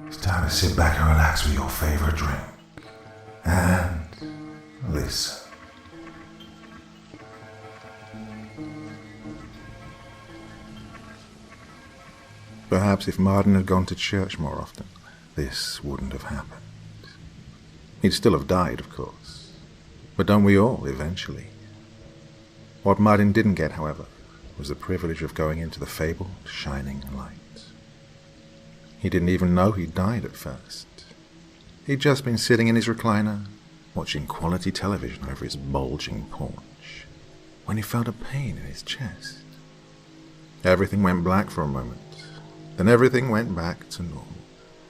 It's time to sit back and relax with your favorite drink. And listen. Perhaps if Martin had gone to church more often, this wouldn't have happened. He'd still have died, of course. But don't we all, eventually? What Martin didn't get, however, was the privilege of going into the fabled shining light. He didn't even know he'd died at first. He'd just been sitting in his recliner, watching quality television over his bulging paunch, when he felt a pain in his chest. Everything went black for a moment. Then everything went back to normal,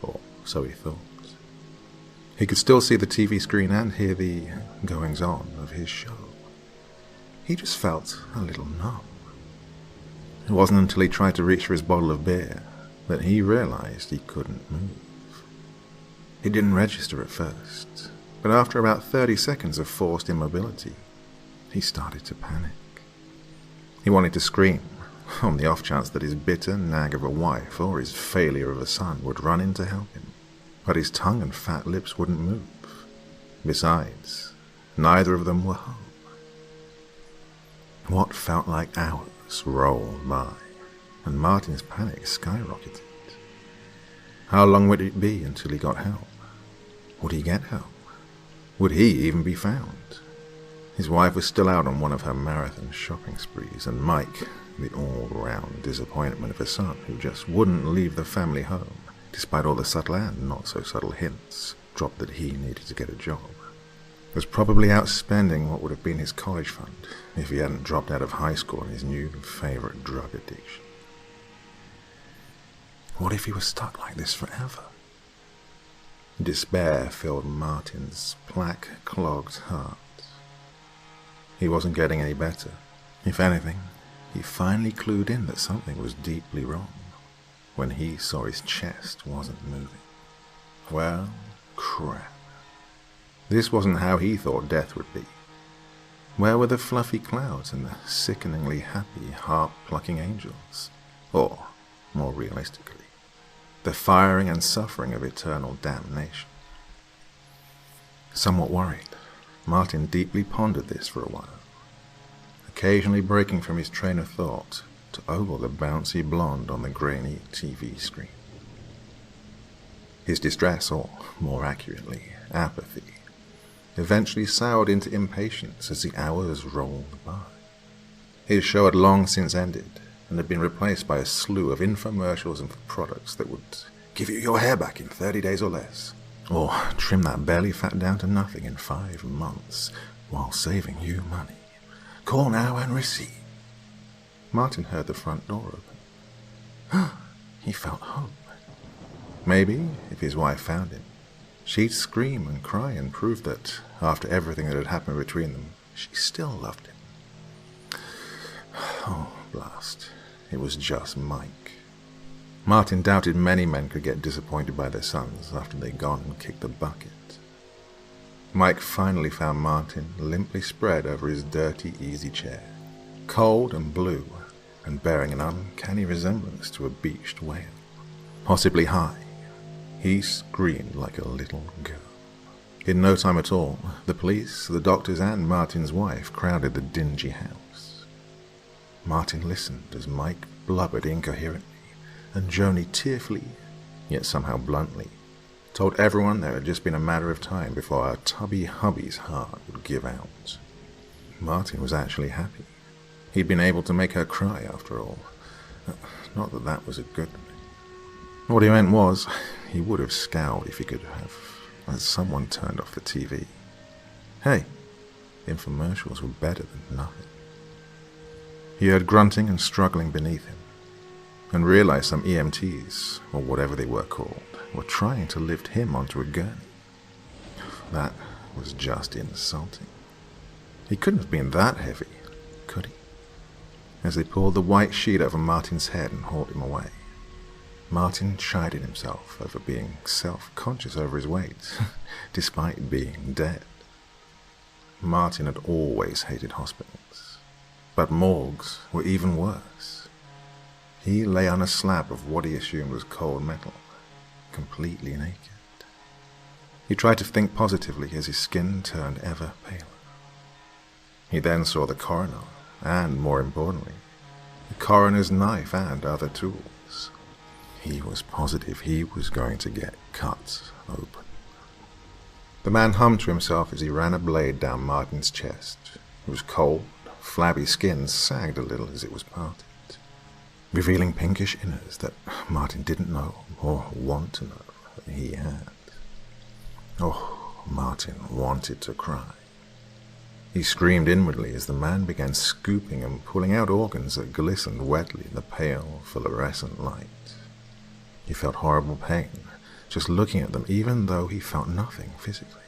or so he thought. He could still see the TV screen and hear the goings-on of his show. He just felt a little numb. It wasn't until he tried to reach for his bottle of beer that he realized he couldn't move. It didn't register at first, but after about 30 seconds of forced immobility, he started to panic. He wanted to scream, on the off chance that his bitter nag of a wife or his failure of a son would run in to help him, but his tongue and fat lips wouldn't move. Besides, neither of them were home. What felt like hours rolled by, and Martin's panic skyrocketed. How long would it be until he got help? Would he get help? Would he even be found? His wife was still out on one of her marathon shopping sprees, and Mike, the all-round disappointment of a son who just wouldn't leave the family home, despite all the subtle and not-so-subtle hints dropped that he needed to get a job, was probably out spending what would have been his college fund if he hadn't dropped out of high school on his new favorite drug addiction. What if he was stuck like this forever? Despair filled Martin's plaque-clogged heart. He wasn't getting any better. If anything, he finally clued in that something was deeply wrong when he saw his chest wasn't moving. Well, crap. This wasn't how he thought death would be. Where were the fluffy clouds and the sickeningly happy, heart-plucking angels? Or, more realistically, the firing and suffering of eternal damnation? Somewhat worried, Martin deeply pondered this for a while, occasionally breaking from his train of thought to ogle the bouncy blonde on the grainy TV screen. His distress, or more accurately, apathy, eventually soured into impatience as the hours rolled by. His show had long since ended and had been replaced by a slew of infomercials and products that would give you your hair back in 30 days or less, or trim that belly fat down to nothing in 5 months while saving you money. Call now and receive. Martin heard the front door open. He felt hope. Maybe, if his wife found him, she'd scream and cry and prove that, after everything that had happened between them, she still loved him. Oh, blast. It was just Mike. Martin doubted many men could get disappointed by their sons after they'd gone and kicked the bucket. Mike finally found Martin limply spread over his dirty easy chair, cold and blue, and bearing an uncanny resemblance to a beached whale. Possibly high, he screamed like a little girl. In no time at all, the police, the doctors, and Martin's wife crowded the dingy house. Martin listened as Mike blubbered incoherently, and Joni tearfully, yet somehow bluntly, told everyone that it had just been a matter of time before our tubby hubby's heart would give out. Martin was actually happy. He'd been able to make her cry after all. Not that that was a good thing. What he meant was, he would have scowled if he could have, as someone turned off the TV. Hey, infomercials were better than nothing. He heard grunting and struggling beneath him, and realized some EMTs, or whatever they were called, were trying to lift him onto a gurney. That was just insulting. He couldn't have been that heavy, could he? As they pulled the white sheet over Martin's head and hauled him away, Martin chided himself over being self-conscious over his weight, despite being dead. Martin had always hated hospitals, but morgues were even worse. He lay on a slab of what he assumed was cold metal, completely naked. He tried to think positively as his skin turned ever paler. He then saw the coroner, and, more importantly, the coroner's knife and other tools. He was positive he was going to get cut open. The man hummed to himself as he ran a blade down Martin's chest, whose cold, flabby skin sagged a little as it was parted, revealing pinkish innards that Martin didn't know or want to know that he had. Oh, Martin wanted to cry. He screamed inwardly as the man began scooping and pulling out organs that glistened wetly in the pale, fluorescent light. He felt horrible pain just looking at them, even though he felt nothing physically.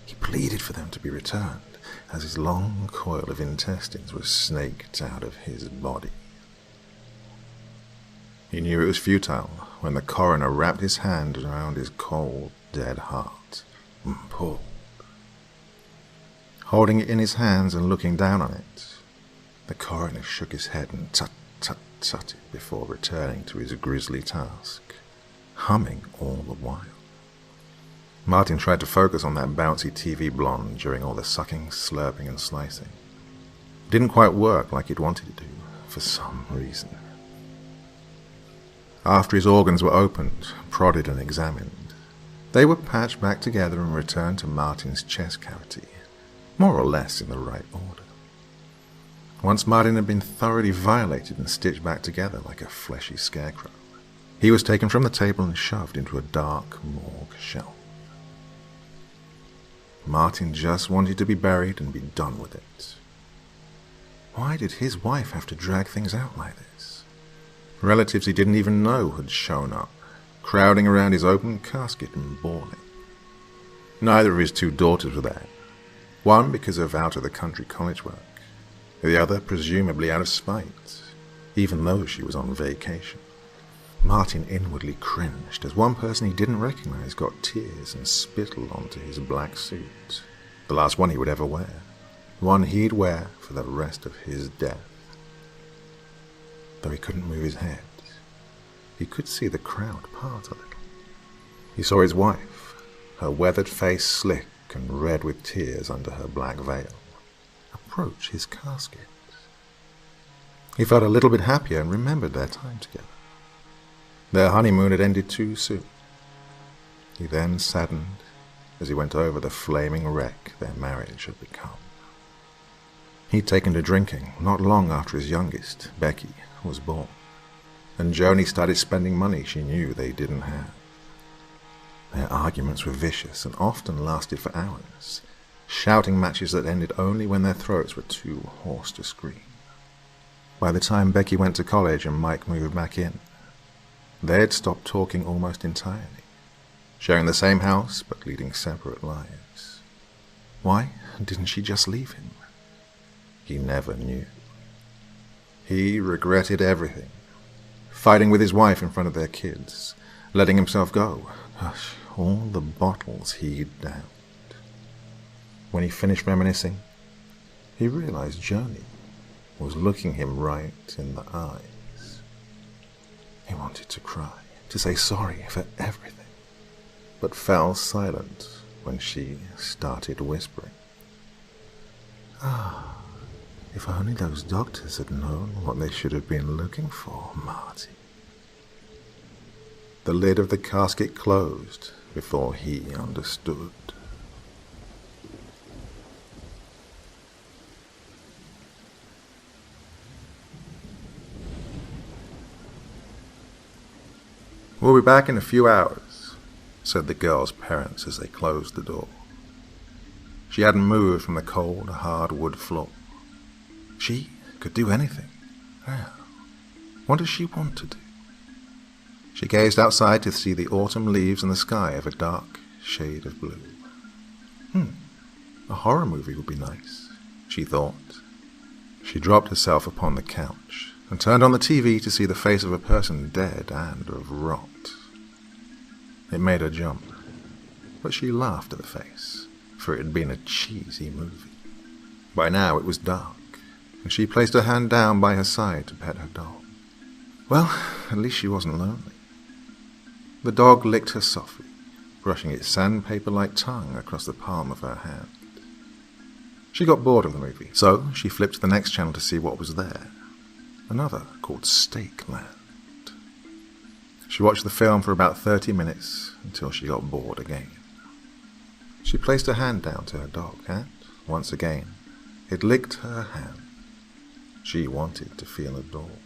He pleaded for them to be returned as his long coil of intestines was snaked out of his body. He knew it was futile when the coroner wrapped his hand around his cold, dead heart and pulled. Holding it in his hands and looking down on it, the coroner shook his head and tut-tut-tutted before returning to his grisly task, humming all the while. Martin tried to focus on that bouncy TV blonde during all the sucking, slurping, and slicing. It didn't quite work like he'd wanted it to, for some reason. After his organs were opened, prodded, and examined, they were patched back together and returned to Martin's chest cavity, more or less in the right order. Once Martin had been thoroughly violated and stitched back together like a fleshy scarecrow, he was taken from the table and shoved into a dark morgue shelf. Martin just wanted to be buried and be done with it. Why did his wife have to drag things out like this? Relatives he didn't even know had shown up, crowding around his open casket and bawling. Neither of his two daughters were there, one because of out-of-the-country college work, the other presumably out of spite, even though she was on vacation. Martin inwardly cringed as one person he didn't recognize got tears and spittle onto his black suit, the last one he would ever wear, one he'd wear for the rest of his death. Though he couldn't move his head, he could see the crowd part a little. He saw his wife, her weathered face slick and red with tears under her black veil, approach his casket. He felt a little bit happier and remembered their time together. Their honeymoon had ended too soon. He then saddened as he went over the flaming wreck their marriage had become. He'd taken to drinking not long after his youngest, Becky, was born, and Joni started spending money she knew they didn't have. Their arguments were vicious and often lasted for hours, shouting matches that ended only when their throats were too hoarse to scream. By the time Becky went to college and Mike moved back in, they had stopped talking almost entirely, sharing the same house but leading separate lives. Why didn't she just leave him? He never knew. He regretted everything, fighting with his wife in front of their kids, letting himself go. Gosh, all the bottles he'd downed. When he finished reminiscing, he realized Joni was looking him right in the eyes. He wanted to cry, to say sorry for everything, but fell silent when she started whispering. Ah, if only those doctors had known what they should have been looking for, Marty. The lid of the casket closed before he understood. "We'll be back in a few hours," said the girl's parents as they closed the door. She hadn't moved from the cold, hard wood floor. She could do anything. Well, what does she want to do? She gazed outside to see the autumn leaves and the sky of a dark shade of blue. A horror movie would be nice, she thought. She dropped herself upon the couch and turned on the TV to see the face of a person dead and of rot. It made her jump, but she laughed at the face, for it had been a cheesy movie. By now it was dark, and she placed her hand down by her side to pet her doll. Well, at least she wasn't lonely. The dog licked her softly, brushing its sandpaper-like tongue across the palm of her hand. She got bored of the movie, so she flipped to the next channel to see what was there. Another called Steak Land. She watched the film for about 30 minutes until she got bored again. She placed her hand down to her dog and, once again, it licked her hand. She wanted to feel adored.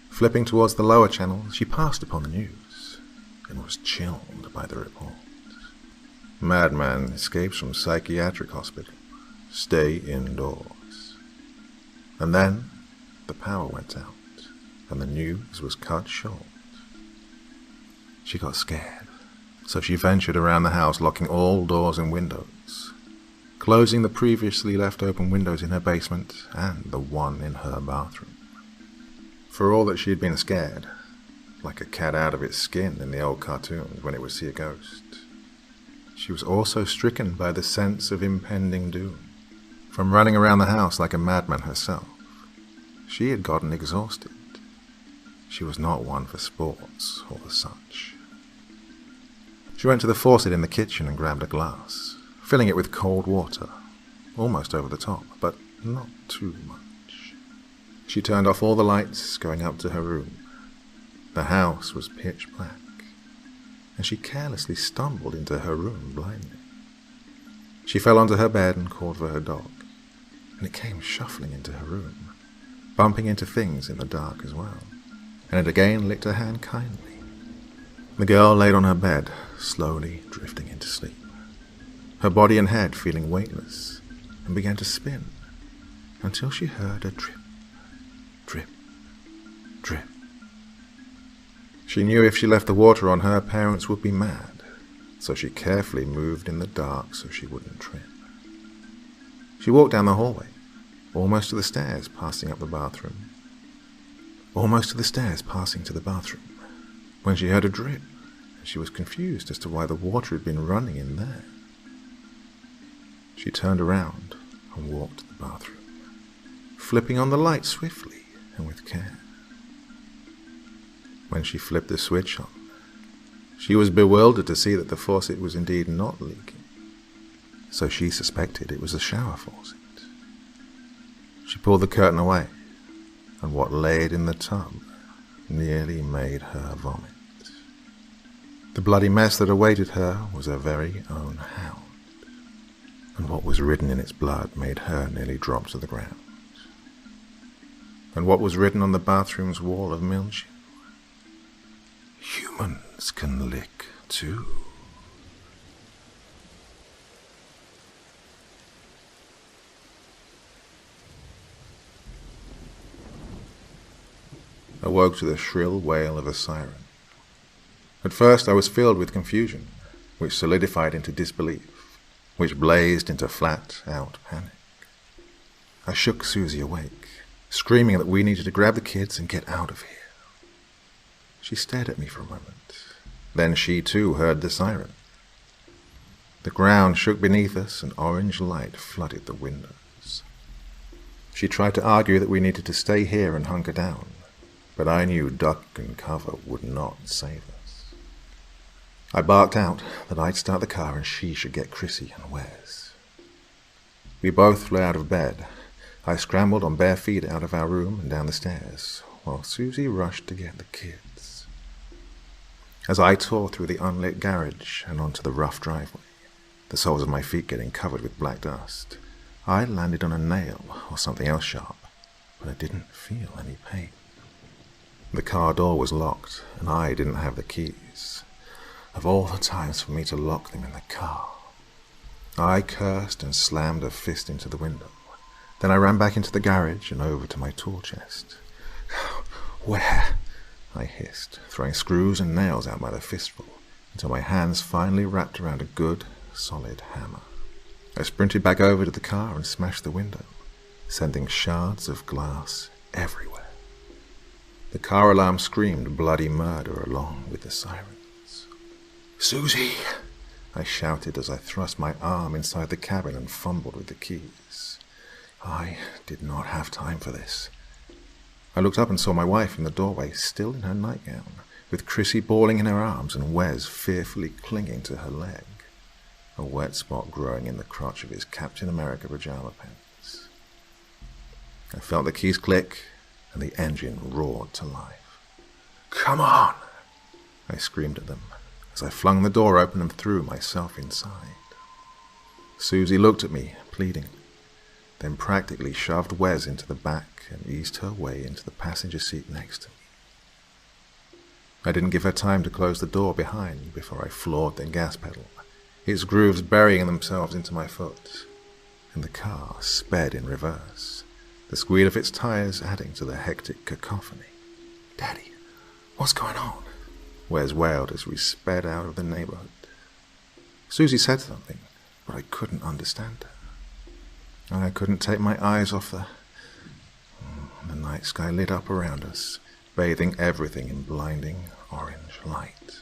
Flipping towards the lower channel, she passed upon the news and was chilled by the report. Madman escapes from psychiatric hospital. Stay indoors. And then the power went out and the news was cut short. She got scared, so she ventured around the house, locking all doors and windows, closing the previously left open windows in her basement and the one in her bathroom. For all that she had been scared, like a cat out of its skin in the old cartoons when it would see a ghost, she was also stricken by the sense of impending doom. From running around the house like a madman herself, she had gotten exhausted. She was not one for sports or the such. She went to the faucet in the kitchen and grabbed a glass, filling it with cold water, almost over the top, but not too much. She turned off all the lights going up to her room. The house was pitch black, and she carelessly stumbled into her room blindly. She fell onto her bed and called for her dog, and it came shuffling into her room, bumping into things in the dark as well, and it again licked her hand kindly. The girl laid on her bed, slowly drifting into sleep, her body and head feeling weightless, and began to spin, until she heard a drip, drip, drip. She knew if she left the water on, her parents would be mad, so she carefully moved in the dark so she wouldn't trip. She walked down the hallway, almost to the stairs, passing up the bathroom. Almost to the stairs, passing to the bathroom, when she heard a drip, and she was confused as to why the water had been running in there. She turned around and walked to the bathroom, flipping on the light swiftly and with care. When she flipped the switch on, she was bewildered to see that the faucet was indeed not leaking, so she suspected it was a shower faucet. She pulled the curtain away, and what laid in the tub nearly made her vomit. The bloody mess that awaited her was her very own hound, and what was written in its blood made her nearly drop to the ground. And what was written on the bathroom's wall of mildew? Humans can lick too. I woke to the shrill wail of a siren. At first I was filled with confusion, which solidified into disbelief, which blazed into flat-out panic. I shook Susie awake, screaming that we needed to grab the kids and get out of here. She stared at me for a moment. Then she too heard the siren. The ground shook beneath us and orange light flooded the windows. She tried to argue that we needed to stay here and hunker down, but I knew duck and cover would not save us. I barked out that I'd start the car and she should get Chrissy and Wes. We both flew out of bed. I scrambled on bare feet out of our room and down the stairs, while Susie rushed to get the kids. As I tore through the unlit garage and onto the rough driveway, the soles of my feet getting covered with black dust, I landed on a nail or something else sharp, but I didn't feel any pain. The car door was locked, and I didn't have the keys. Of all the times for me to lock them in the car. I cursed and slammed a fist into the window. Then I ran back into the garage and over to my tool chest. Where? I hissed, throwing screws and nails out by the fistful, until my hands finally wrapped around a good, solid hammer. I sprinted back over to the car and smashed the window, sending shards of glass everywhere. The car alarm screamed bloody murder along with the sirens. "Susie!" I shouted as I thrust my arm inside the cabin and fumbled with the keys. I did not have time for this. I looked up and saw my wife in the doorway, still in her nightgown, with Chrissy bawling in her arms and Wes fearfully clinging to her leg, a wet spot growing in the crotch of his Captain America pajama pants. I felt the keys click and the engine roared to life. "Come on!" I screamed at them as I flung the door open and threw myself inside. Susie looked at me pleadingly, then practically shoved Wes into the back and eased her way into the passenger seat next to me. I didn't give her time to close the door behind before I floored the gas pedal, its grooves burying themselves into my foot, and the car sped in reverse, the squeal of its tires adding to the hectic cacophony. "Daddy, what's going on?" Wes wailed as we sped out of the neighborhood. Susie said something, but I couldn't understand her. I couldn't take my eyes off the night sky lit up around us, bathing everything in blinding orange light.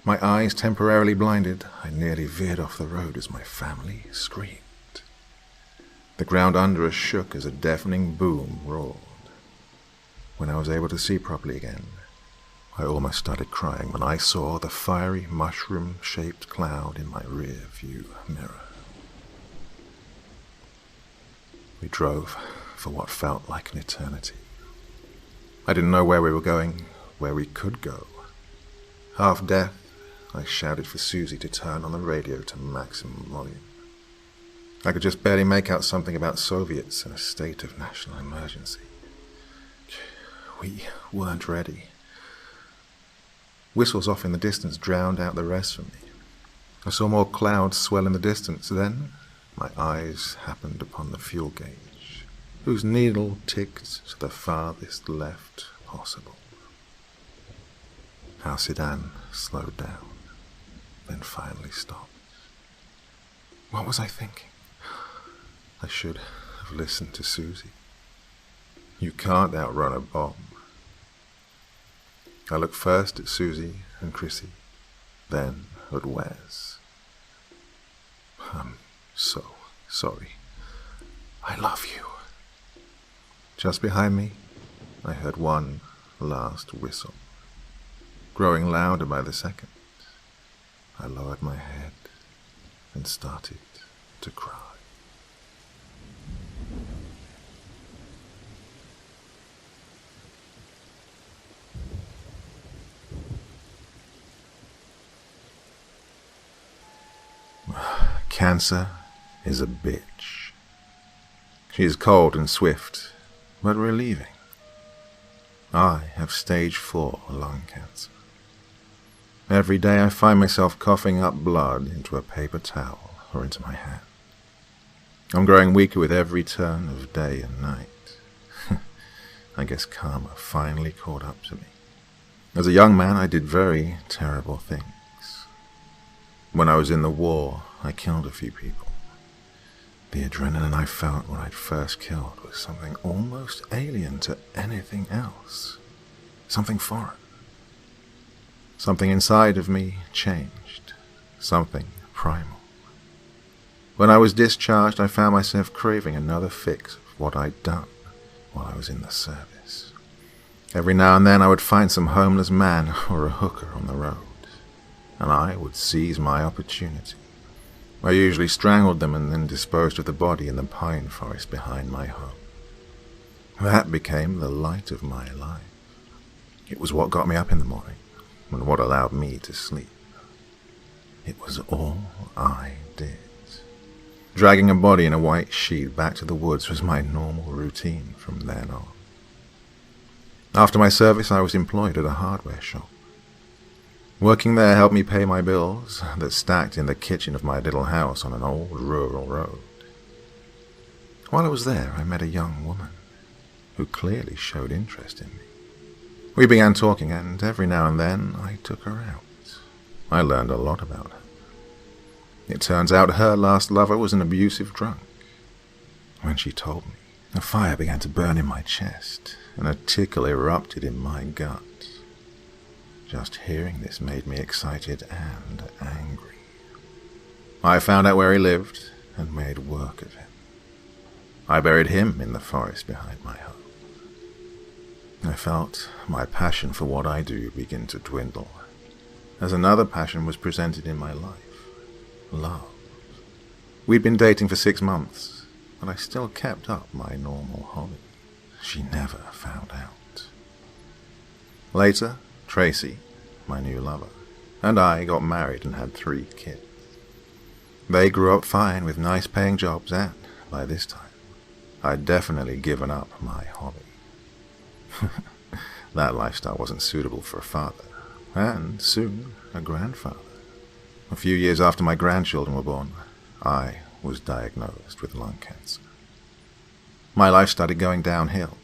My eyes temporarily blinded, I nearly veered off the road as my family screamed. The ground under us shook as a deafening boom roared. When I was able to see properly again, I almost started crying when I saw the fiery mushroom-shaped cloud in my rear view mirror. We drove for what felt like an eternity. I didn't know where we were going, where we could go. Half deaf, I shouted for Susie to turn on the radio to maximum volume. I could just barely make out something about Soviets and a state of national emergency. We weren't ready. Whistles off in the distance drowned out the rest for me. I saw more clouds swell in the distance. Then my eyes happened upon the fuel gauge, whose needle ticked to the farthest left possible. Our sedan slowed down, then finally stopped. What was I thinking? I should have listened to Susie. You can't outrun a bomb. I looked first at Susie and Chrissy, then at Wes. I'm so sorry. I love you. Just behind me, I heard one last whistle, growing louder by the second. I lowered my head and started to cry. Cancer is a bitch. She is cold and swift, but relieving. I have stage 4 lung cancer. Every day I find myself coughing up blood into a paper towel or into my hand. I'm growing weaker with every turn of day and night. I guess karma finally caught up to me. As a young man, I did very terrible things. When I was in the war, I killed a few people. The adrenaline I felt when I'd first killed was something almost alien to anything else. Something foreign. Something inside of me changed. Something primal. When I was discharged, I found myself craving another fix of what I'd done while I was in the service. Every now and then I would find some homeless man or a hooker on the road, and I would seize my opportunity. I usually strangled them and then disposed of the body in the pine forest behind my home. That became the light of my life. It was what got me up in the morning, and what allowed me to sleep. It was all I did. Dragging a body in a white sheet back to the woods was my normal routine from then on. After my service, I was employed at a hardware shop. Working there helped me pay my bills that stacked in the kitchen of my little house on an old rural road. While I was there, I met a young woman who clearly showed interest in me. We began talking, and every now and then I took her out. I learned a lot about her. It turns out her last lover was an abusive drunk. When she told me, a fire began to burn in my chest, and a tickle erupted in my gut. Just hearing this made me excited and angry. I found out where he lived and made work of him. I buried him in the forest behind my home. I felt my passion for what I do begin to dwindle, as another passion was presented in my life: love. We'd been dating for 6 months, but I still kept up my normal hobby. She never found out. Later, Tracy, my new lover, and I got married and had 3 kids. They grew up fine with nice paying jobs, and by this time, I'd definitely given up my hobby. That lifestyle wasn't suitable for a father, and soon a grandfather. A few years after my grandchildren were born, I was diagnosed with lung cancer. My life started going downhill.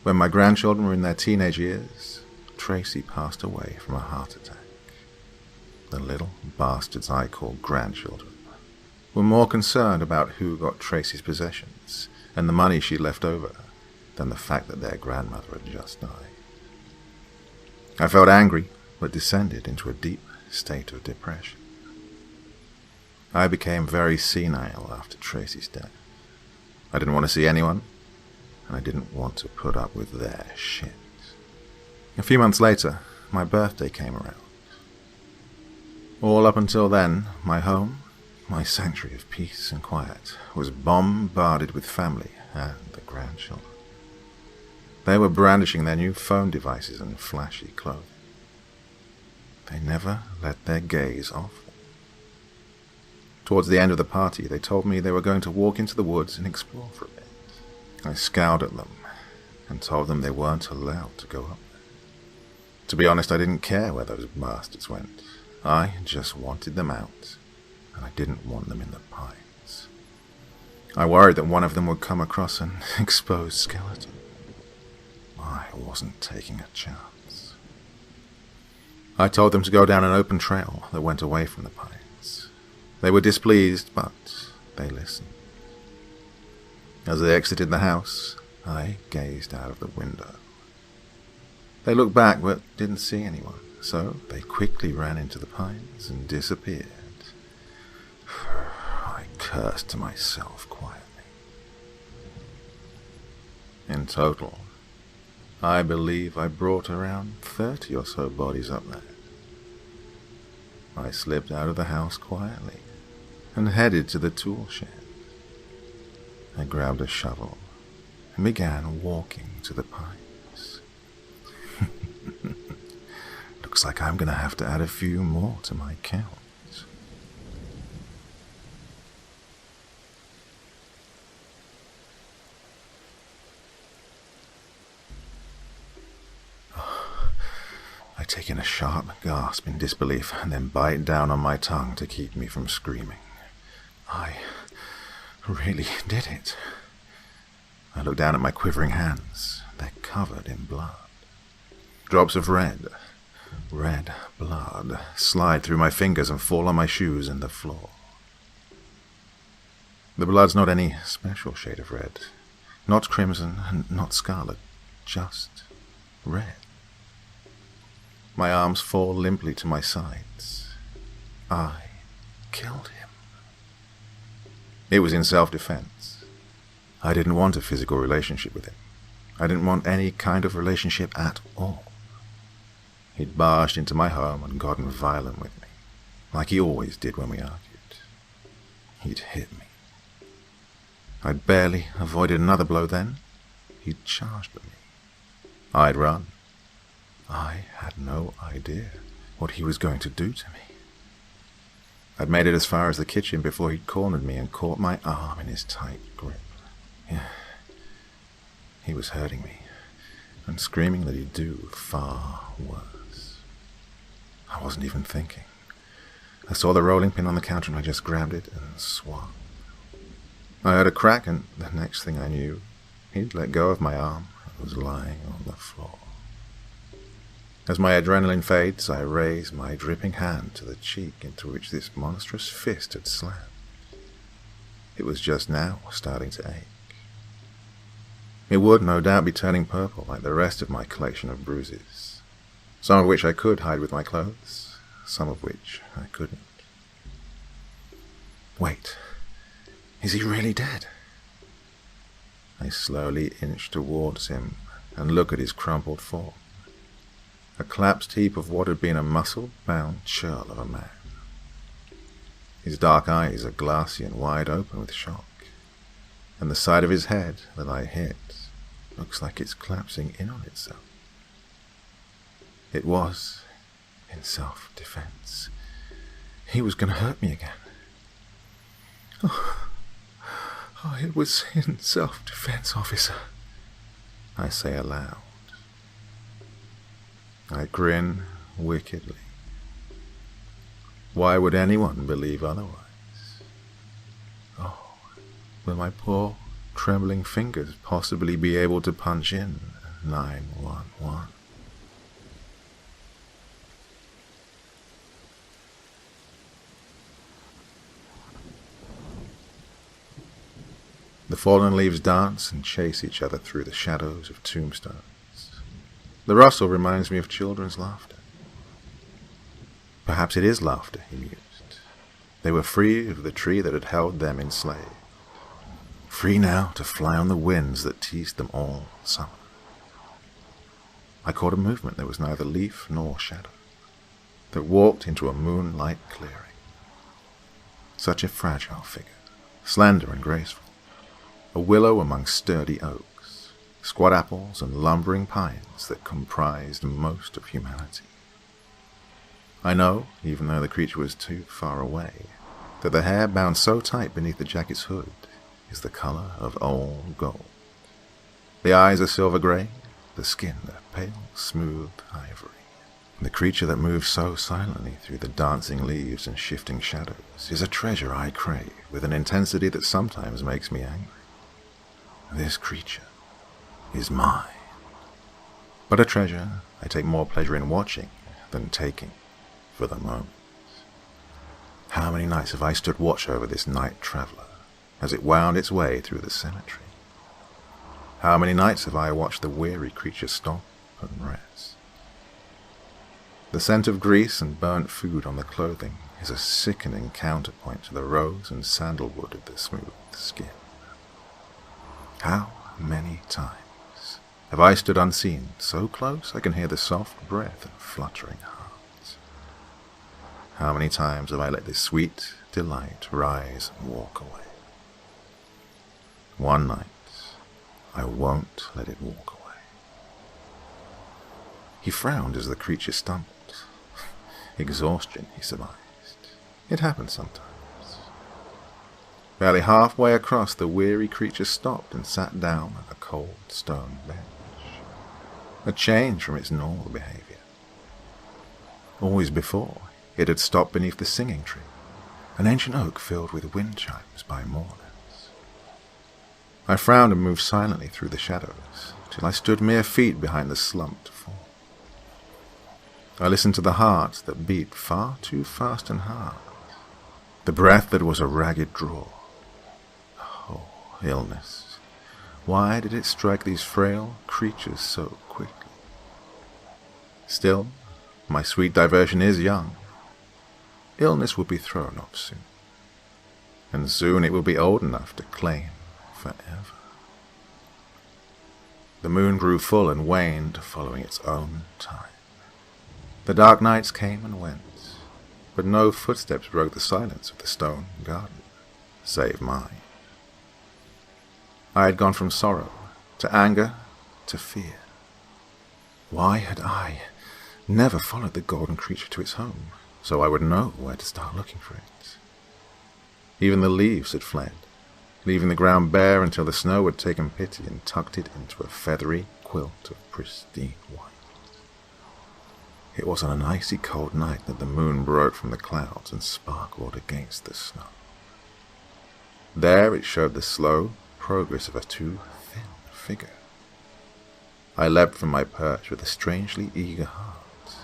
When my grandchildren were in their teenage years, Tracy passed away from a heart attack. The little bastards I call grandchildren were more concerned about who got Tracy's possessions and the money she left over than the fact that their grandmother had just died. I felt angry, but descended into a deep state of depression. I became very senile after Tracy's death. I didn't want to see anyone, and I didn't want to put up with their shit. A few months later, my birthday came around. All up until then, my home, my sanctuary of peace and quiet, was bombarded with family and the grandchildren. They were brandishing their new phone devices and flashy clothing. They never let their gaze off them. Towards the end of the party, they told me they were going to walk into the woods and explore for a bit. I scowled at them and told them they weren't allowed to go up there. To be honest, I didn't care where those bastards went. I just wanted them out, and I didn't want them in the pines. I worried that one of them would come across an exposed skeleton. I wasn't taking a chance. I told them to go down an open trail that went away from the pines. They were displeased, but they listened. As they exited the house, I gazed out of the window. They looked back but didn't see anyone, so they quickly ran into the pines and disappeared. I cursed to myself quietly. In total, I believe I brought around 30 or so bodies up there. I slipped out of the house quietly and headed to the tool shed. I grabbed a shovel and began walking to the pines. Looks like I'm going to have to add a few more to my count. I take in a sharp gasp in disbelief and then bite down on my tongue to keep me from screaming. I really did it. I look down at my quivering hands. They're covered in blood. Drops of red blood slide through my fingers and fall on my shoes and the floor. The blood's not any special shade of red. Not crimson and not scarlet. Just red. My arms fall limply to my sides. I killed him. It was in self-defense. I didn't want a physical relationship with him. I didn't want any kind of relationship at all. He'd barged into my home and gotten violent with me, like he always did when we argued. He'd hit me. I'd barely avoided another blow then. He'd charged at me. I'd run. I had no idea what he was going to do to me. I'd made it as far as the kitchen before he'd cornered me and caught my arm in his tight grip. Yeah, he was hurting me and screaming that he'd do far worse. I wasn't even thinking. I saw the rolling pin on the counter and I just grabbed it and swung. I heard a crack and the next thing I knew, he'd let go of my arm and was lying on the floor. As my adrenaline fades, I raise my dripping hand to the cheek into which this monstrous fist had slammed. It was just now starting to ache. It would no doubt be turning purple like the rest of my collection of bruises, some of which I could hide with my clothes, some of which I couldn't. Wait, is he really dead? I slowly inched towards him and look at his crumpled form. A collapsed heap of what had been a muscle-bound churl of a man. His dark eyes are glassy and wide open with shock, and the side of his head that I hit looks like it's collapsing in on itself. It was in self-defense. He was going to hurt me again. Oh, it was in self-defense, officer, I say aloud. I grin wickedly. Why would anyone believe otherwise? Oh, will my poor, trembling fingers possibly be able to punch in 911? The fallen leaves dance and chase each other through the shadows of tombstones. The rustle reminds me of children's laughter. Perhaps it is laughter, he mused. They were free of the tree that had held them enslaved. Free now to fly on the winds that teased them all summer. I caught a movement that was neither leaf nor shadow, that walked into a moonlight clearing. Such a fragile figure, slender and graceful. A willow among sturdy oaks, squat apples and lumbering pines that comprised most of humanity. I know, even though the creature was too far away, that the hair bound so tight beneath the jacket's hood is the color of old gold. The eyes are silver gray, the skin a pale, smooth ivory. The creature that moves so silently through the dancing leaves and shifting shadows is a treasure I crave with an intensity that sometimes makes me angry. This creature is mine. But a treasure I take more pleasure in watching than taking for the moment. How many nights have I stood watch over this night traveler as it wound its way through the cemetery? How many nights have I watched the weary creature stop and rest? The scent of grease and burnt food on the clothing is a sickening counterpoint to the rose and sandalwood of the smooth skin. How many times have I stood unseen, so close I can hear the soft breath and fluttering heart? How many times have I let this sweet delight rise and walk away? One night, I won't let it walk away. He frowned as the creature stumbled. Exhaustion, he surmised. It happens sometimes. Barely halfway across, the weary creature stopped and sat down on a cold stone bench. A change from its normal behavior. Always before, it had stopped beneath the singing tree, an ancient oak filled with wind chimes by mourners. I frowned and moved silently through the shadows, till I stood mere feet behind the slumped form. I listened to the heart that beat far too fast and hard, the breath that was a ragged draw. Oh, illness. Why did it strike these frail creatures so quickly? Still, my sweet diversion is young. Illness will be thrown off soon, and soon it will be old enough to claim forever. The moon grew full and waned, following its own time. The dark nights came and went, but no footsteps broke the silence of the stone garden, save mine. I had gone from sorrow to anger to fear. Why had I never followed the golden creature to its home, so I would know where to start looking for it? Even the leaves had fled, leaving the ground bare until the snow had taken pity and tucked it into a feathery quilt of pristine white. It was on an icy cold night that the moon broke from the clouds and sparkled against the snow. There it showed the slow progress of a too thin figure. I leapt from my perch with a strangely eager heart,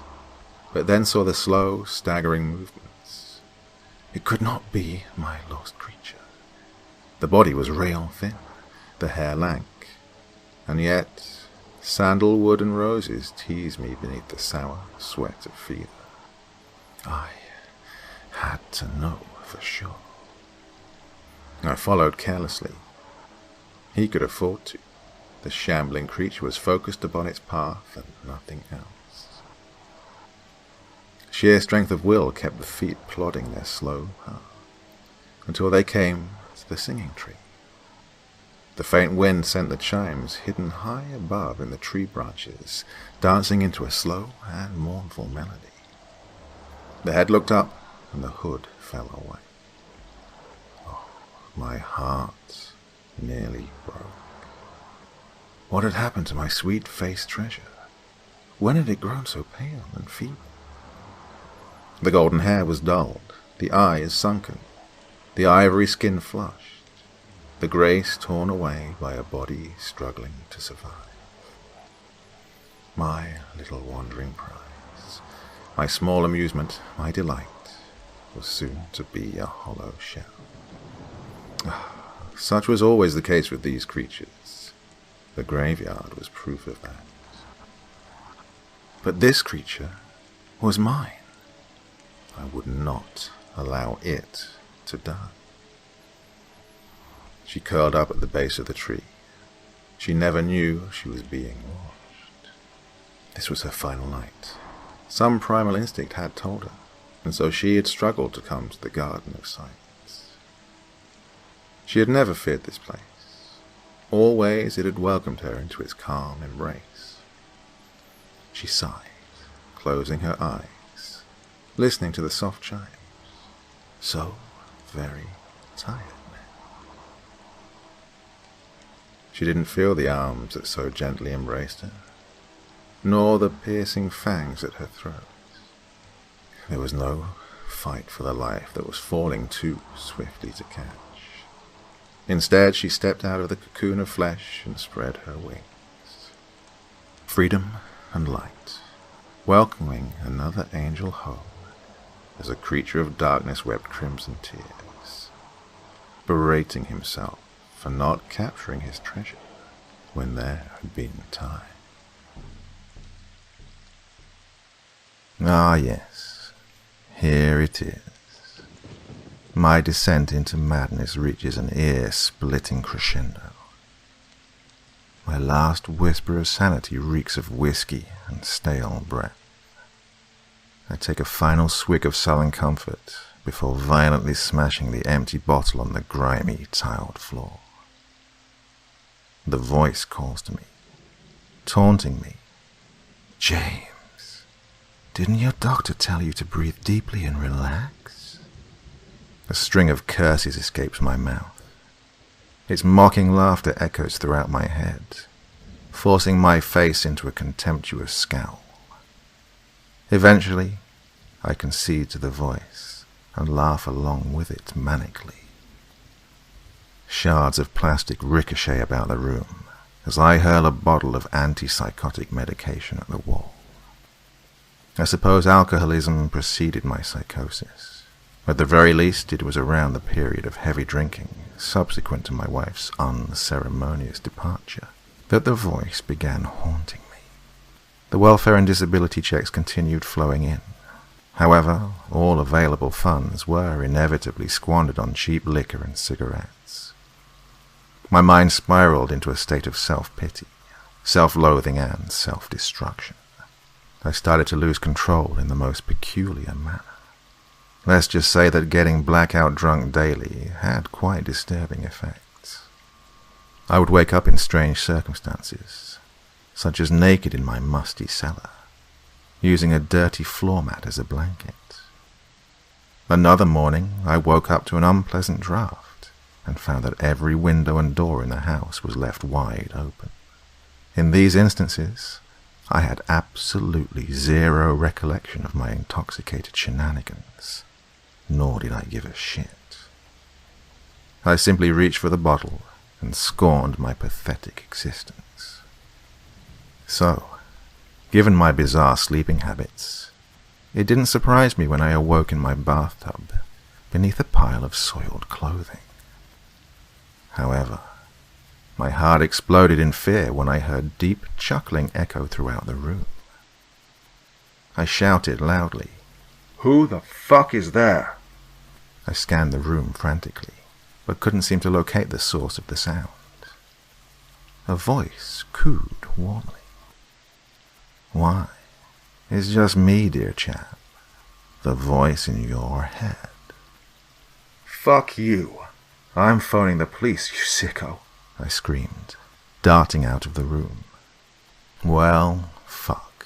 but then saw the slow, staggering movements. It could not be my lost creature. The body was rail thin, the hair lank, and yet sandalwood and roses teased me beneath the sour sweat of fever. I had to know for sure. I followed carelessly. He could afford to. The shambling creature was focused upon its path and nothing else. Sheer strength of will kept the feet plodding their slow path, until they came to the singing tree. The faint wind sent the chimes hidden high above in the tree branches, dancing into a slow and mournful melody. The head looked up, and the hood fell away. Oh, my heart nearly broke. What had happened to my sweet-faced treasure? When had it grown so pale and feeble? The golden hair was dulled, the eyes sunken, the ivory skin flushed, the grace torn away by a body struggling to survive. My little wandering prize, my small amusement, my delight, was soon to be a hollow shell. Such was always the case with these creatures. The graveyard was proof of that. But this creature was mine. I would not allow it to die. She curled up at the base of the tree. She never knew she was being watched. This was her final night. Some primal instinct had told her, and so she had struggled to come to the Garden of Silence. She had never feared this place. Always it had welcomed her into its calm embrace. She sighed, closing her eyes, listening to the soft chimes. So very tired now. She didn't feel the arms that so gently embraced her, nor the piercing fangs at her throat. There was no fight for the life that was falling too swiftly to catch. Instead, she stepped out of the cocoon of flesh and spread her wings. Freedom and light, welcoming another angel home, as a creature of darkness wept crimson tears, berating himself for not capturing his treasure when there had been time. Ah yes, here it is. My descent into madness reaches an ear-splitting crescendo. My last whisper of sanity reeks of whiskey and stale breath. I take a final swig of sullen comfort before violently smashing the empty bottle on the grimy, tiled floor. The voice calls to me, taunting me. James, didn't your doctor tell you to breathe deeply and relax? A string of curses escapes my mouth. Its mocking laughter echoes throughout my head, forcing my face into a contemptuous scowl. Eventually, I concede to the voice and laugh along with it manically. Shards of plastic ricochet about the room as I hurl a bottle of antipsychotic medication at the wall. I suppose alcoholism preceded my psychosis. At the very least, it was around the period of heavy drinking, subsequent to my wife's unceremonious departure, that the voice began haunting me. The welfare and disability checks continued flowing in. However, all available funds were inevitably squandered on cheap liquor and cigarettes. My mind spiraled into a state of self-pity, self-loathing, and self-destruction. I started to lose control in the most peculiar manner. Let's just say that getting blackout drunk daily had quite disturbing effects. I would wake up in strange circumstances, such as naked in my musty cellar, using a dirty floor mat as a blanket. Another morning, I woke up to an unpleasant draft and found that every window and door in the house was left wide open. In these instances, I had absolutely zero recollection of my intoxicated shenanigans. Nor did I give a shit. I simply reached for the bottle and scorned my pathetic existence. So, given my bizarre sleeping habits, it didn't surprise me when I awoke in my bathtub beneath a pile of soiled clothing. However, my heart exploded in fear when I heard deep chuckling echo throughout the room. I shouted loudly, "Who the fuck is there?" I scanned the room frantically, but couldn't seem to locate the source of the sound. A voice cooed warmly. "Why, it's just me, dear chap. The voice in your head." "Fuck you. I'm phoning the police, you sicko," I screamed, darting out of the room. Well, fuck.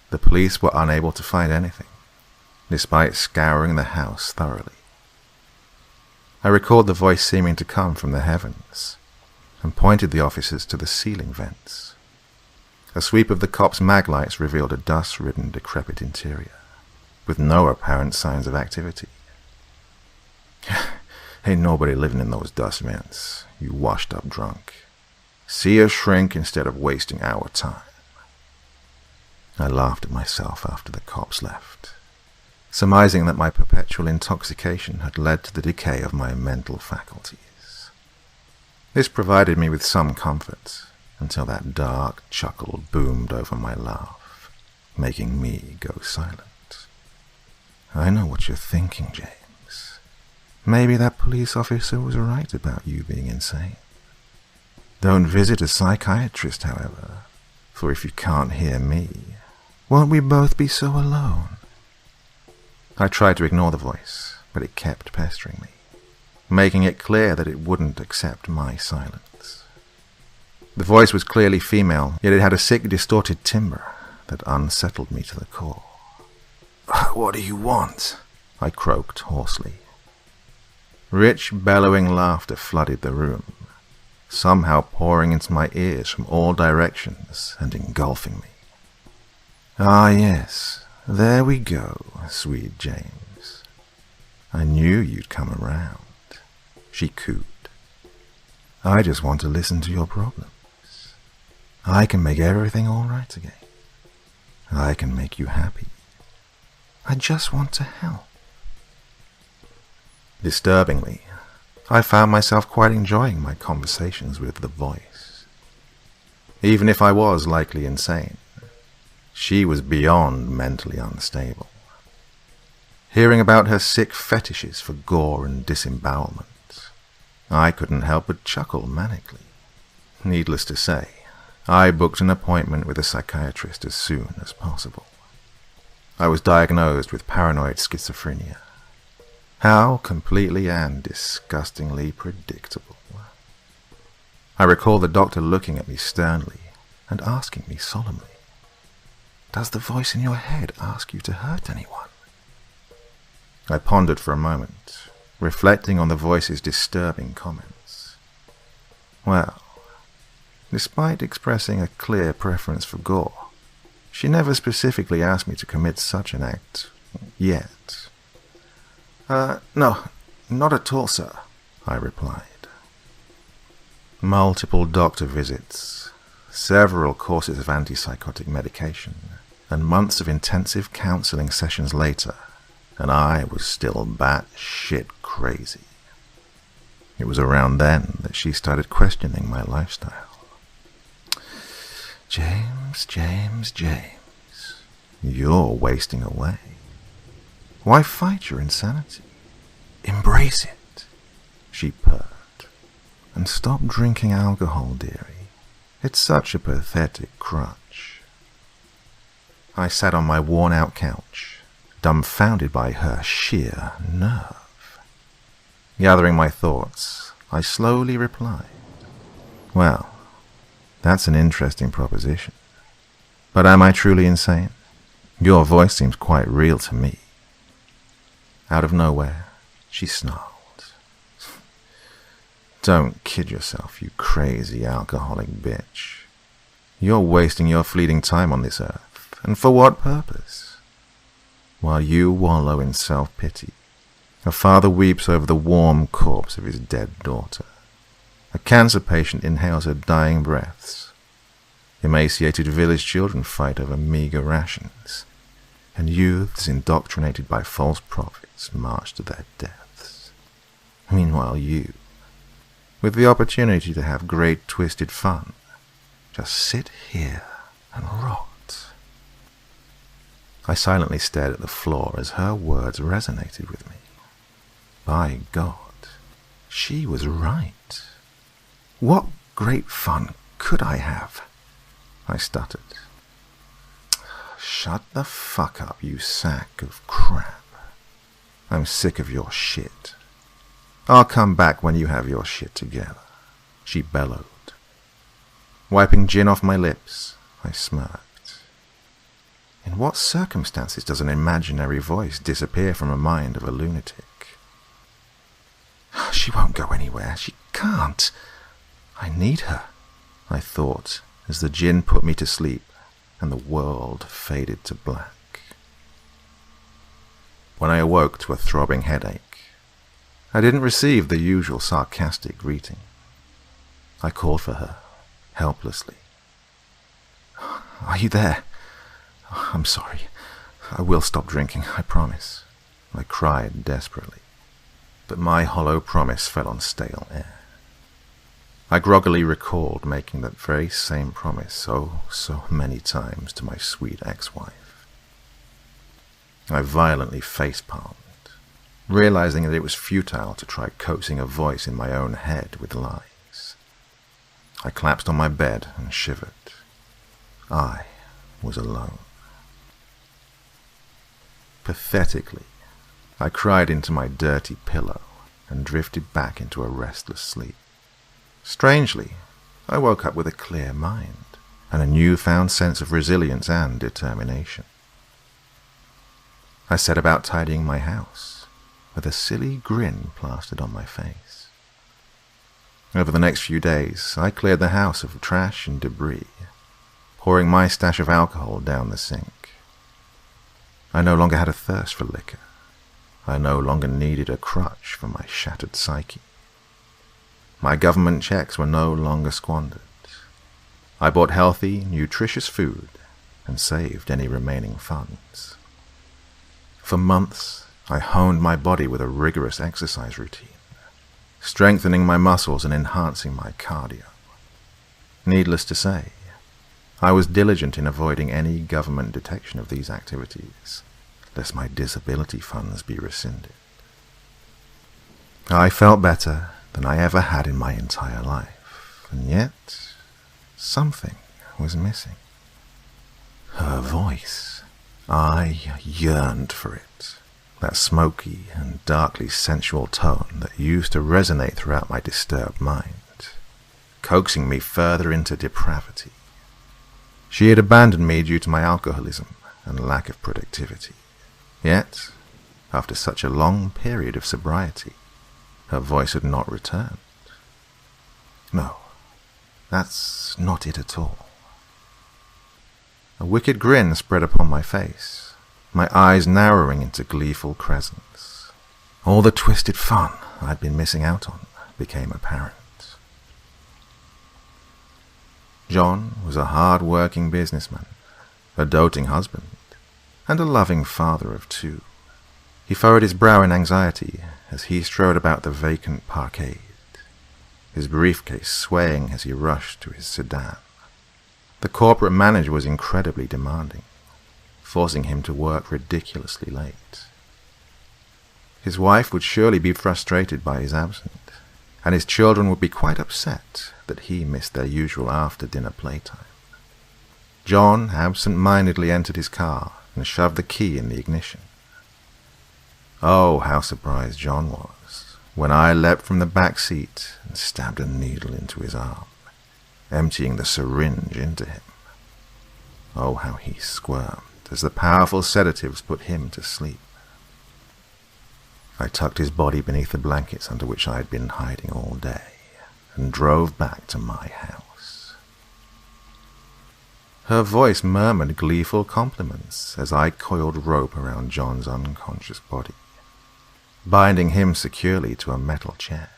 The police were unable to find anything, despite scouring the house thoroughly. I recalled the voice seeming to come from the heavens, and pointed the officers to the ceiling vents. A sweep of the cops' mag lights revealed a dust-ridden, decrepit interior, with no apparent signs of activity. "Ain't nobody living in those dust vents, you washed-up drunk. See us shrink instead of wasting our time." I laughed at myself after the cops left, surmising that my perpetual intoxication had led to the decay of my mental faculties. This provided me with some comfort, until that dark chuckle boomed over my laugh, making me go silent. "I know what you're thinking, James. Maybe that police officer was right about you being insane. Don't visit a psychiatrist, however, for if you can't hear me, won't we both be so alone?" I tried to ignore the voice, but it kept pestering me, making it clear that it wouldn't accept my silence. The voice was clearly female, yet it had a sick, distorted timbre that unsettled me to the core. "What do you want?" I croaked hoarsely. Rich, bellowing laughter flooded the room, somehow pouring into my ears from all directions and engulfing me. "Ah, yes, there we go, sweet James. I knew you'd come around," she cooed. "I just want to listen to your problems. I can make everything all right again. I can make you happy. I just want to help." Disturbingly, I found myself quite enjoying my conversations with the voice. Even if I was likely insane, she was beyond mentally unstable. Hearing about her sick fetishes for gore and disembowelment, I couldn't help but chuckle manically. Needless to say, I booked an appointment with a psychiatrist as soon as possible. I was diagnosed with paranoid schizophrenia. How completely and disgustingly predictable. I recall the doctor looking at me sternly and asking me solemnly, "Does the voice in your head ask you to hurt anyone?" I pondered for a moment, reflecting on the voice's disturbing comments. Well, despite expressing a clear preference for gore, she never specifically asked me to commit such an act yet. No, not at all, sir," I replied. Multiple doctor visits, several courses of antipsychotic medication, and months of intensive counseling sessions later, and I was still batshit crazy. It was around then that she started questioning my lifestyle. James, you're wasting away. Why fight your insanity? Embrace it," she purred. "And stop drinking alcohol, dearie. It's such a pathetic crutch." I sat on my worn-out couch, dumbfounded by her sheer nerve. Gathering my thoughts, I slowly replied, "Well, that's an interesting proposition. But am I truly insane? Your voice seems quite real to me." Out of nowhere, she snarled, "Don't kid yourself, you crazy alcoholic bitch. You're wasting your fleeting time on this earth, and for what purpose? While you wallow in self-pity, a father weeps over the warm corpse of his dead daughter. A cancer patient inhales her dying breaths. Emaciated village children fight over meager rations, and youths indoctrinated by false prophets march to their deaths. Meanwhile you, with the opportunity to have great twisted fun, just sit here and rot." I silently stared at the floor as her words resonated with me. By God, she was right. What great fun could I have? I stuttered. Shut the fuck up, you sack of crap. I'm sick of your shit. I'll come back when you have your shit together, she bellowed. Wiping gin off my lips, I smirked. In what circumstances does an imaginary voice disappear from the mind of a lunatic? She won't go anywhere. She can't. I need her, I thought, as the gin put me to sleep and the world faded to black. When I awoke to a throbbing headache, I didn't receive the usual sarcastic greeting. I called for her, helplessly. Are you there? I'm sorry. I will stop drinking, I promise. I cried desperately, but my hollow promise fell on stale air. I groggily recalled making that very same promise so many times to my sweet ex-wife. I violently face-palmed, realizing that it was futile to try coaxing a voice in my own head with lies. I collapsed on my bed and shivered. I was alone. Pathetically, I cried into my dirty pillow and drifted back into a restless sleep. Strangely, I woke up with a clear mind and a newfound sense of resilience and determination. I set about tidying my house, with a silly grin plastered on my face. Over the next few days, I cleared the house of trash and debris, pouring my stash of alcohol down the sink. I no longer had a thirst for liquor. I no longer needed a crutch for my shattered psyche. My government checks were no longer squandered. I bought healthy, nutritious food and saved any remaining funds. For months, I honed my body with a rigorous exercise routine, strengthening my muscles and enhancing my cardio. Needless to say, I was diligent in avoiding any government detection of these activities, lest my disability funds be rescinded. I felt better than I ever had in my entire life, and yet something was missing. Her voice. I yearned for it, that smoky and darkly sensual tone that used to resonate throughout my disturbed mind, coaxing me further into depravity. She had abandoned me due to my alcoholism and lack of productivity. Yet, after such a long period of sobriety, her voice had not returned. No, that's not it at all. A wicked grin spread upon my face, my eyes narrowing into gleeful crescents. All the twisted fun I'd been missing out on became apparent. John was a hard-working businessman, a doting husband, and a loving father of two. He furrowed his brow in anxiety as he strode about the vacant parkade, his briefcase swaying as he rushed to his sedan. The corporate manager was incredibly demanding, forcing him to work ridiculously late. His wife would surely be frustrated by his absence, and his children would be quite upset that he missed their usual after-dinner playtime. John absent-mindedly entered his car and shoved the key in the ignition. Oh, how surprised John was when I leapt from the back seat and stabbed a needle into his arm, emptying the syringe into him. Oh, how he squirmed as the powerful sedatives put him to sleep. I tucked his body beneath the blankets under which I had been hiding all day and drove back to my house. Her voice murmured gleeful compliments as I coiled rope around John's unconscious body, binding him securely to a metal chair.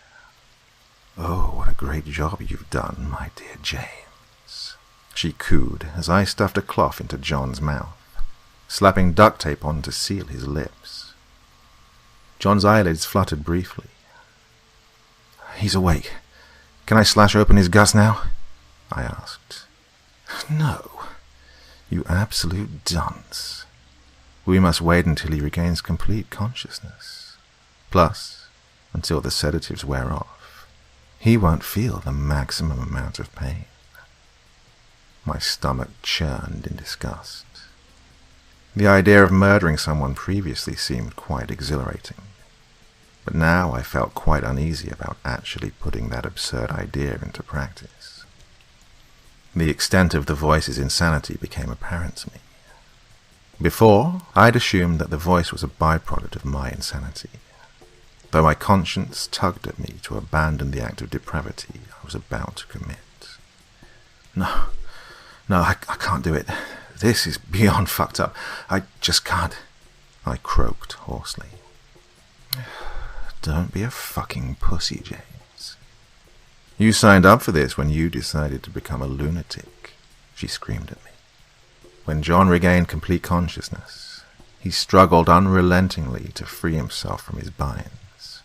"Oh, what a great job you've done, my dear James," she cooed as I stuffed a cloth into John's mouth, slapping duct tape on to seal his lips. John's eyelids fluttered briefly. "He's awake. Can I slash open his guts now?" I asked. "No, you absolute dunce. We must wait until he regains complete consciousness. Plus, until the sedatives wear off, he won't feel the maximum amount of pain." My stomach churned in disgust. The idea of murdering someone previously seemed quite exhilarating, but now I felt quite uneasy about actually putting that absurd idea into practice. The extent of the voice's insanity became apparent to me. Before, I'd assumed that the voice was a byproduct of my insanity, though my conscience tugged at me to abandon the act of depravity I was about to commit. No, I can't do it. This is beyond fucked up. I just can't. I croaked hoarsely. Don't be a fucking pussy, James. You signed up for this when you decided to become a lunatic, she screamed at me. When John regained complete consciousness, he struggled unrelentingly to free himself from his binds.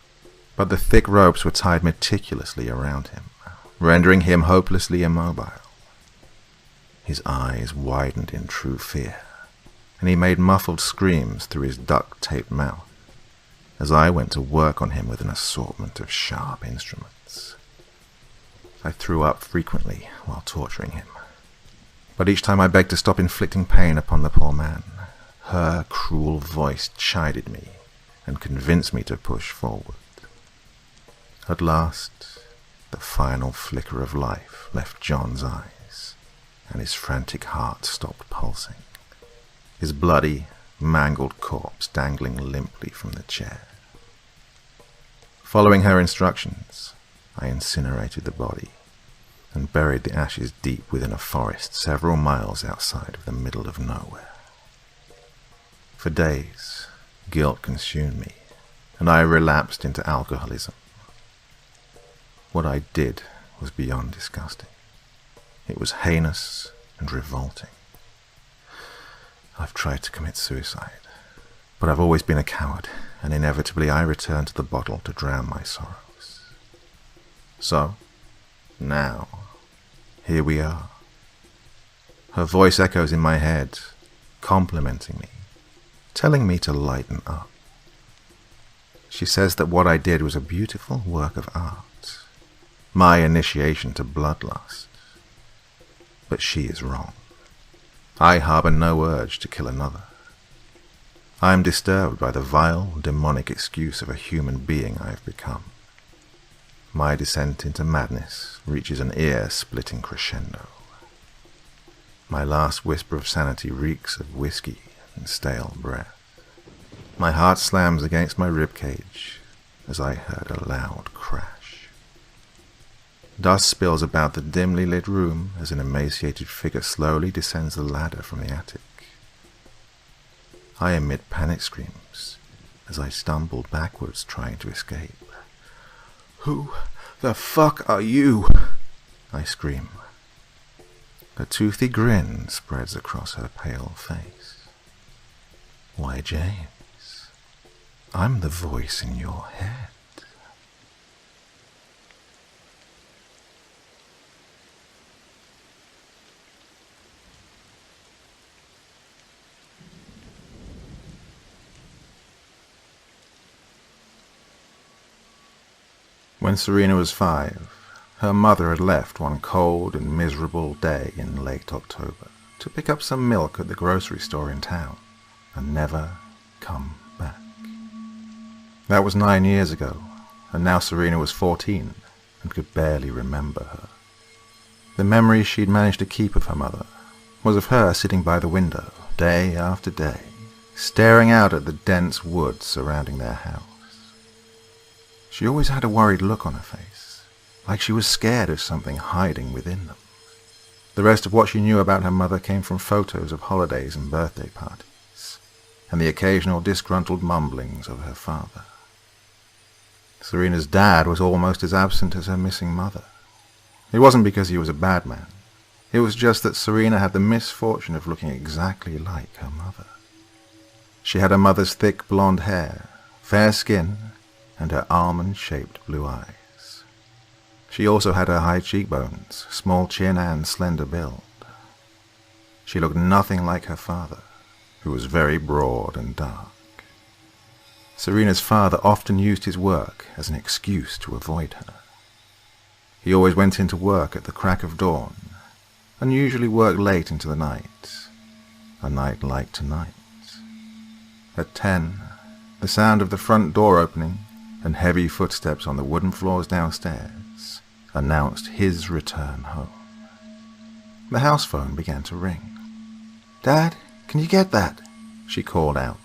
But the thick ropes were tied meticulously around him, rendering him hopelessly immobile. His eyes widened in true fear, and he made muffled screams through his duct-taped mouth as I went to work on him with an assortment of sharp instruments. I threw up frequently while torturing him, but each time I begged to stop inflicting pain upon the poor man, her cruel voice chided me and convinced me to push forward. At last, the final flicker of life left John's eyes, and his frantic heart stopped pulsing, his bloody, mangled corpse dangling limply from the chair. Following her instructions, I incinerated the body and buried the ashes deep within a forest several miles outside of the middle of nowhere. For days, guilt consumed me, and I relapsed into alcoholism. What I did was beyond disgusting. It was heinous and revolting. I've tried to commit suicide, but I've always been a coward, and inevitably I returned to the bottle to drown my sorrows. So, now, here we are. Her voice echoes in my head, complimenting me, telling me to lighten up. She says that what I did was a beautiful work of art, my initiation to bloodlust. But she is wrong. I harbor no urge to kill another. I am disturbed by the vile, demonic excuse of a human being I have become. My descent into madness reaches an ear-splitting crescendo. My last whisper of sanity reeks of whiskey and stale breath. My heart slams against my ribcage as I heard a loud crash. Dust spills about the dimly lit room as an emaciated figure slowly descends the ladder from the attic. I emit panic screams as I stumble backwards trying to escape. "Who the fuck are you?" I scream. A toothy grin spreads across her pale face. "Why, James, I'm the voice in your head." When Serena was 5, her mother had left one cold and miserable day in late October to pick up some milk at the grocery store in town and never come back. That was 9 years ago, and now Serena was 14 and could barely remember her. The memory she'd managed to keep of her mother was of her sitting by the window day after day, staring out at the dense woods surrounding their house. She always had a worried look on her face, like she was scared of something hiding within them. The rest of what she knew about her mother came from photos of holidays and birthday parties, and the occasional disgruntled mumblings of her father. Serena's dad was almost as absent as her missing mother. It wasn't because he was a bad man. It was just that Serena had the misfortune of looking exactly like her mother. She had her mother's thick blonde hair, fair skin, and her almond-shaped blue eyes. She also had her high cheekbones, small chin, and slender build. She looked nothing like her father, who was very broad and dark. Serena's father often used his work as an excuse to avoid her. He always went into work at the crack of dawn, and usually worked late into the night. A night like tonight. At 10, the sound of the front door opening and heavy footsteps on the wooden floors downstairs announced his return home. The house phone began to ring. "Dad, can you get that?" she called out.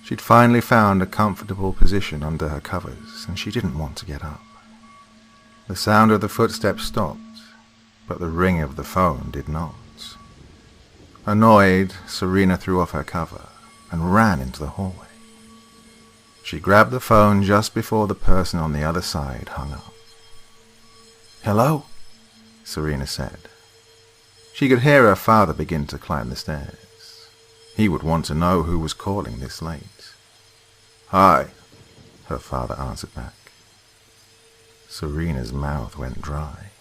She'd finally found a comfortable position under her covers, and she didn't want to get up. The sound of the footsteps stopped, but the ring of the phone did not. Annoyed, Serena threw off her cover and ran into the hallway. She grabbed the phone just before the person on the other side hung up. "Hello?" Serena said. She could hear her father begin to climb the stairs. He would want to know who was calling this late. "Hi," her father answered back. Serena's mouth went dry.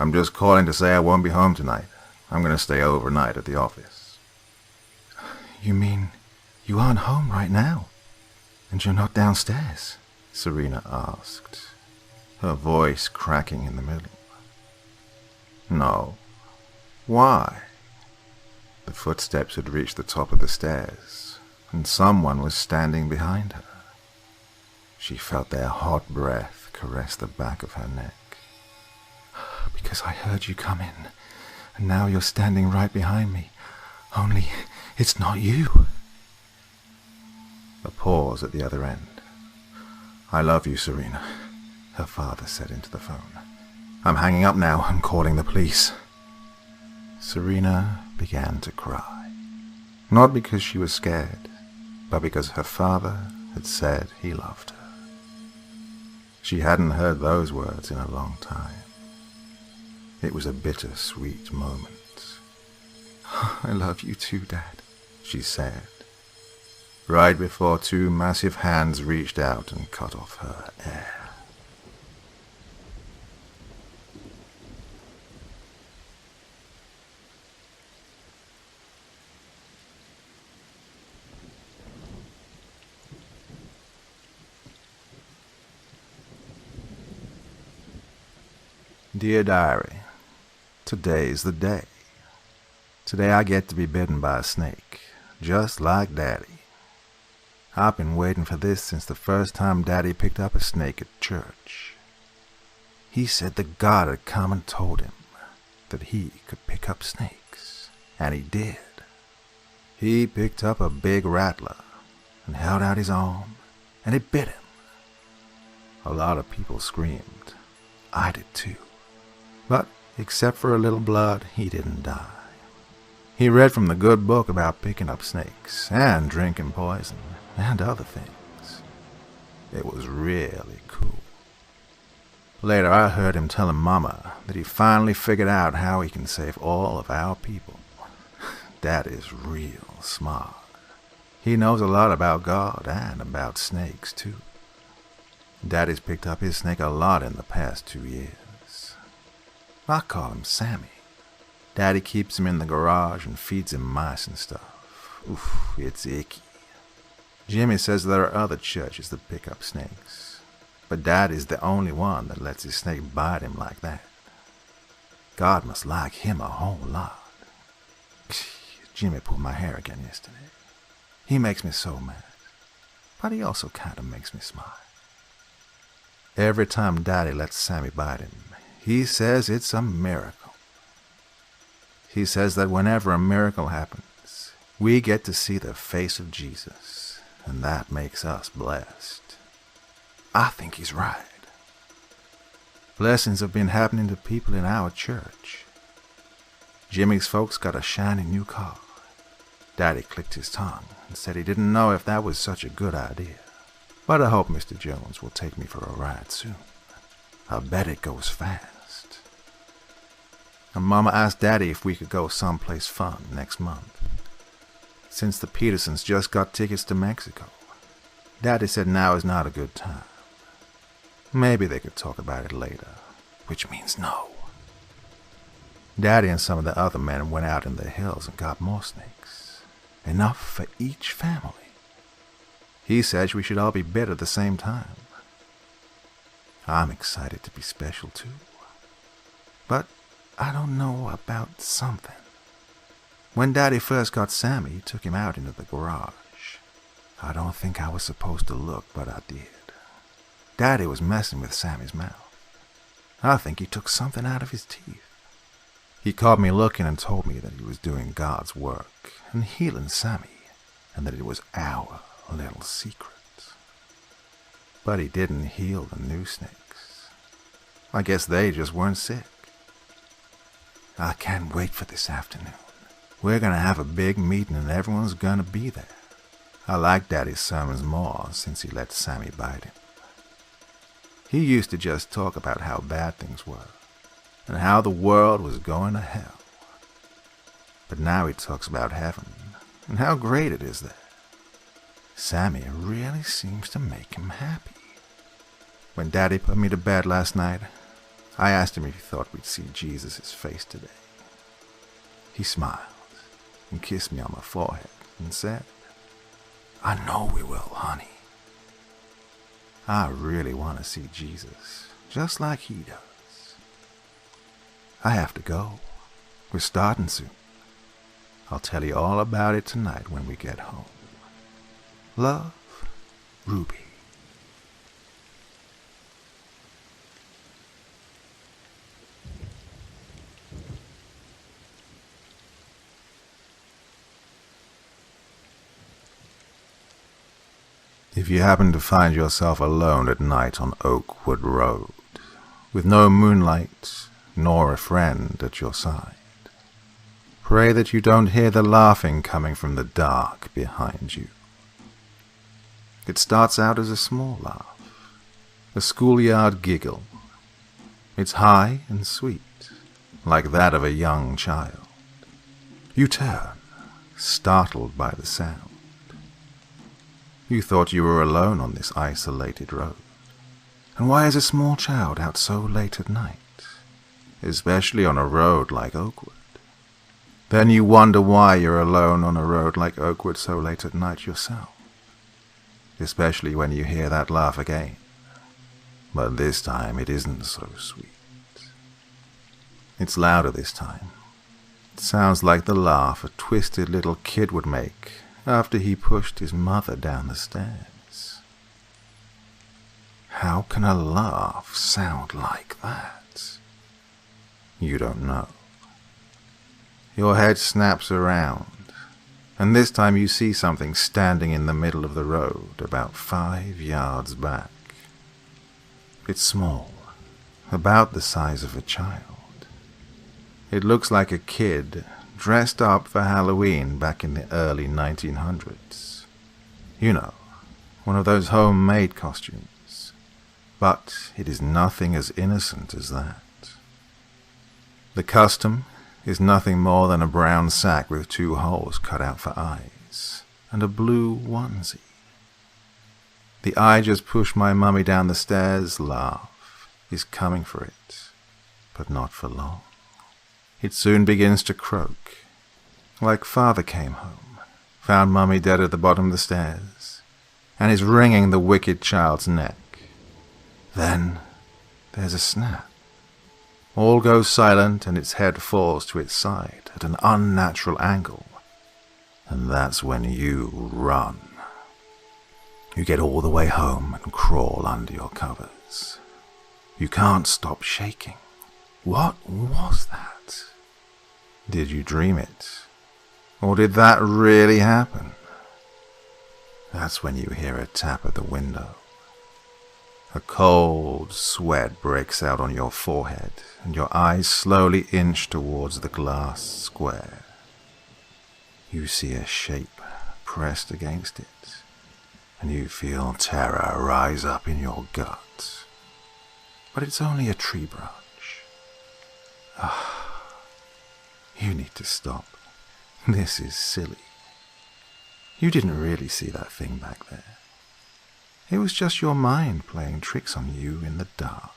"I'm just calling to say I won't be home tonight. I'm going to stay overnight at the office." "You mean you aren't home right now? And you're not downstairs?" Serena asked, her voice cracking in the middle. "No. Why?" The footsteps had reached the top of the stairs, and someone was standing behind her. She felt their hot breath caress the back of her neck. "Because I heard you come in, and now you're standing right behind me. Only it's not you." A pause at the other end. "I love you, Serena," her father said into the phone. "I'm hanging up now and calling the police." Serena began to cry. Not because she was scared, but because her father had said he loved her. She hadn't heard those words in a long time. It was a bittersweet moment. "I love you too, Dad," she said, right before two massive hands reached out and cut off her air. Dear Diary, today's the day. Today I get to be bitten by a snake, just like Daddy. I've been waiting for this since the first time Daddy picked up a snake at church. He said that God had come and told him that he could pick up snakes, and he did. He picked up a big rattler and held out his arm, and it bit him. A lot of people screamed. I did too. But, except for a little blood, he didn't die. He read from the good book about picking up snakes, and drinking poison, and other things. It was really cool. Later I heard him telling Mama that he finally figured out how he can save all of our people. That is real smart. He knows a lot about God and about snakes too. Daddy's picked up his snake a lot in the past 2 years. I call him Sammy. Daddy keeps him in the garage and feeds him mice and stuff. Oof, it's icky. Jimmy says there are other churches that pick up snakes, but Daddy's the only one that lets his snake bite him like that. God must like him a whole lot. Jimmy pulled my hair again yesterday. He makes me so mad, but he also kind of makes me smile. Every time Daddy lets Sammy bite him, he says it's a miracle. He says that whenever a miracle happens, we get to see the face of Jesus, and that makes us blessed. I think he's right. Blessings have been happening to people in our church. Jimmy's folks got a shiny new car. Daddy clicked his tongue and said he didn't know if that was such a good idea, but I hope Mr. Jones will take me for a ride soon. I bet it goes fast. And Mama asked Daddy if we could go someplace fun next month. Since the Petersons just got tickets to Mexico, Daddy said now is not a good time. Maybe they could talk about it later, which means no. Daddy and some of the other men went out in the hills and got more snakes. Enough for each family. He said we should all be bit at the same time. I'm excited to be special too. But I don't know about something. When Daddy first got Sammy, he took him out into the garage. I don't think I was supposed to look, but I did. Daddy was messing with Sammy's mouth. I think he took something out of his teeth. He caught me looking and told me that he was doing God's work and healing Sammy, and that it was our little secret. But he didn't heal the new snakes. I guess they just weren't sick. I can't wait for this afternoon. We're gonna have a big meeting and everyone's gonna be there. I like Daddy's sermons more since he let Sammy bite him. He used to just talk about how bad things were and how the world was going to hell. But now he talks about heaven and how great it is there. Sammy really seems to make him happy. When Daddy put me to bed last night, I asked him if he thought we'd see Jesus' face today. He smiled and kissed me on my forehead and said, "I know we will, honey." I really want to see Jesus, just like he does. I have to go. We're starting soon. I'll tell you all about it tonight when we get home. Love, Ruby. If you happen to find yourself alone at night on Oakwood Road, with no moonlight nor a friend at your side, pray that you don't hear the laughing coming from the dark behind you. It starts out as a small laugh, a schoolyard giggle. It's high and sweet, like that of a young child. You turn, startled by the sound. You thought you were alone on this isolated road. And why is a small child out so late at night, especially on a road like Oakwood? Then you wonder why you're alone on a road like Oakwood so late at night yourself, especially when you hear that laugh again. But this time it isn't so sweet. It's louder this time. It sounds like the laugh a twisted little kid would make after he pushed his mother down the stairs. How can a laugh sound like that? You don't know. Your head snaps around, and this time you see something standing in the middle of the road about 5 yards back. It's small, about the size of a child. It looks like a kid dressed up for Halloween back in the early 1900s. You know, one of those homemade costumes. But it is nothing as innocent as that. The custom is nothing more than a brown sack with 2 holes cut out for eyes, and a blue onesie. The "I just pushed my mummy down the stairs" laugh is coming for it, but not for long. It soon begins to croak, like father came home, found mummy dead at the bottom of the stairs, and is wringing the wicked child's neck. Then there's a snap. All goes silent and its head falls to its side at an unnatural angle, and that's when you run. You get all the way home and crawl under your covers. You can't stop shaking. What was that? Did you dream it? Or did that really happen? That's when you hear a tap at the window. A cold sweat breaks out on your forehead, and your eyes slowly inch towards the glass square. You see a shape pressed against it, and you feel terror rise up in your gut. But it's only a tree branch. You need to stop. This is silly. You didn't really see that thing back there. It was just your mind playing tricks on you in the dark.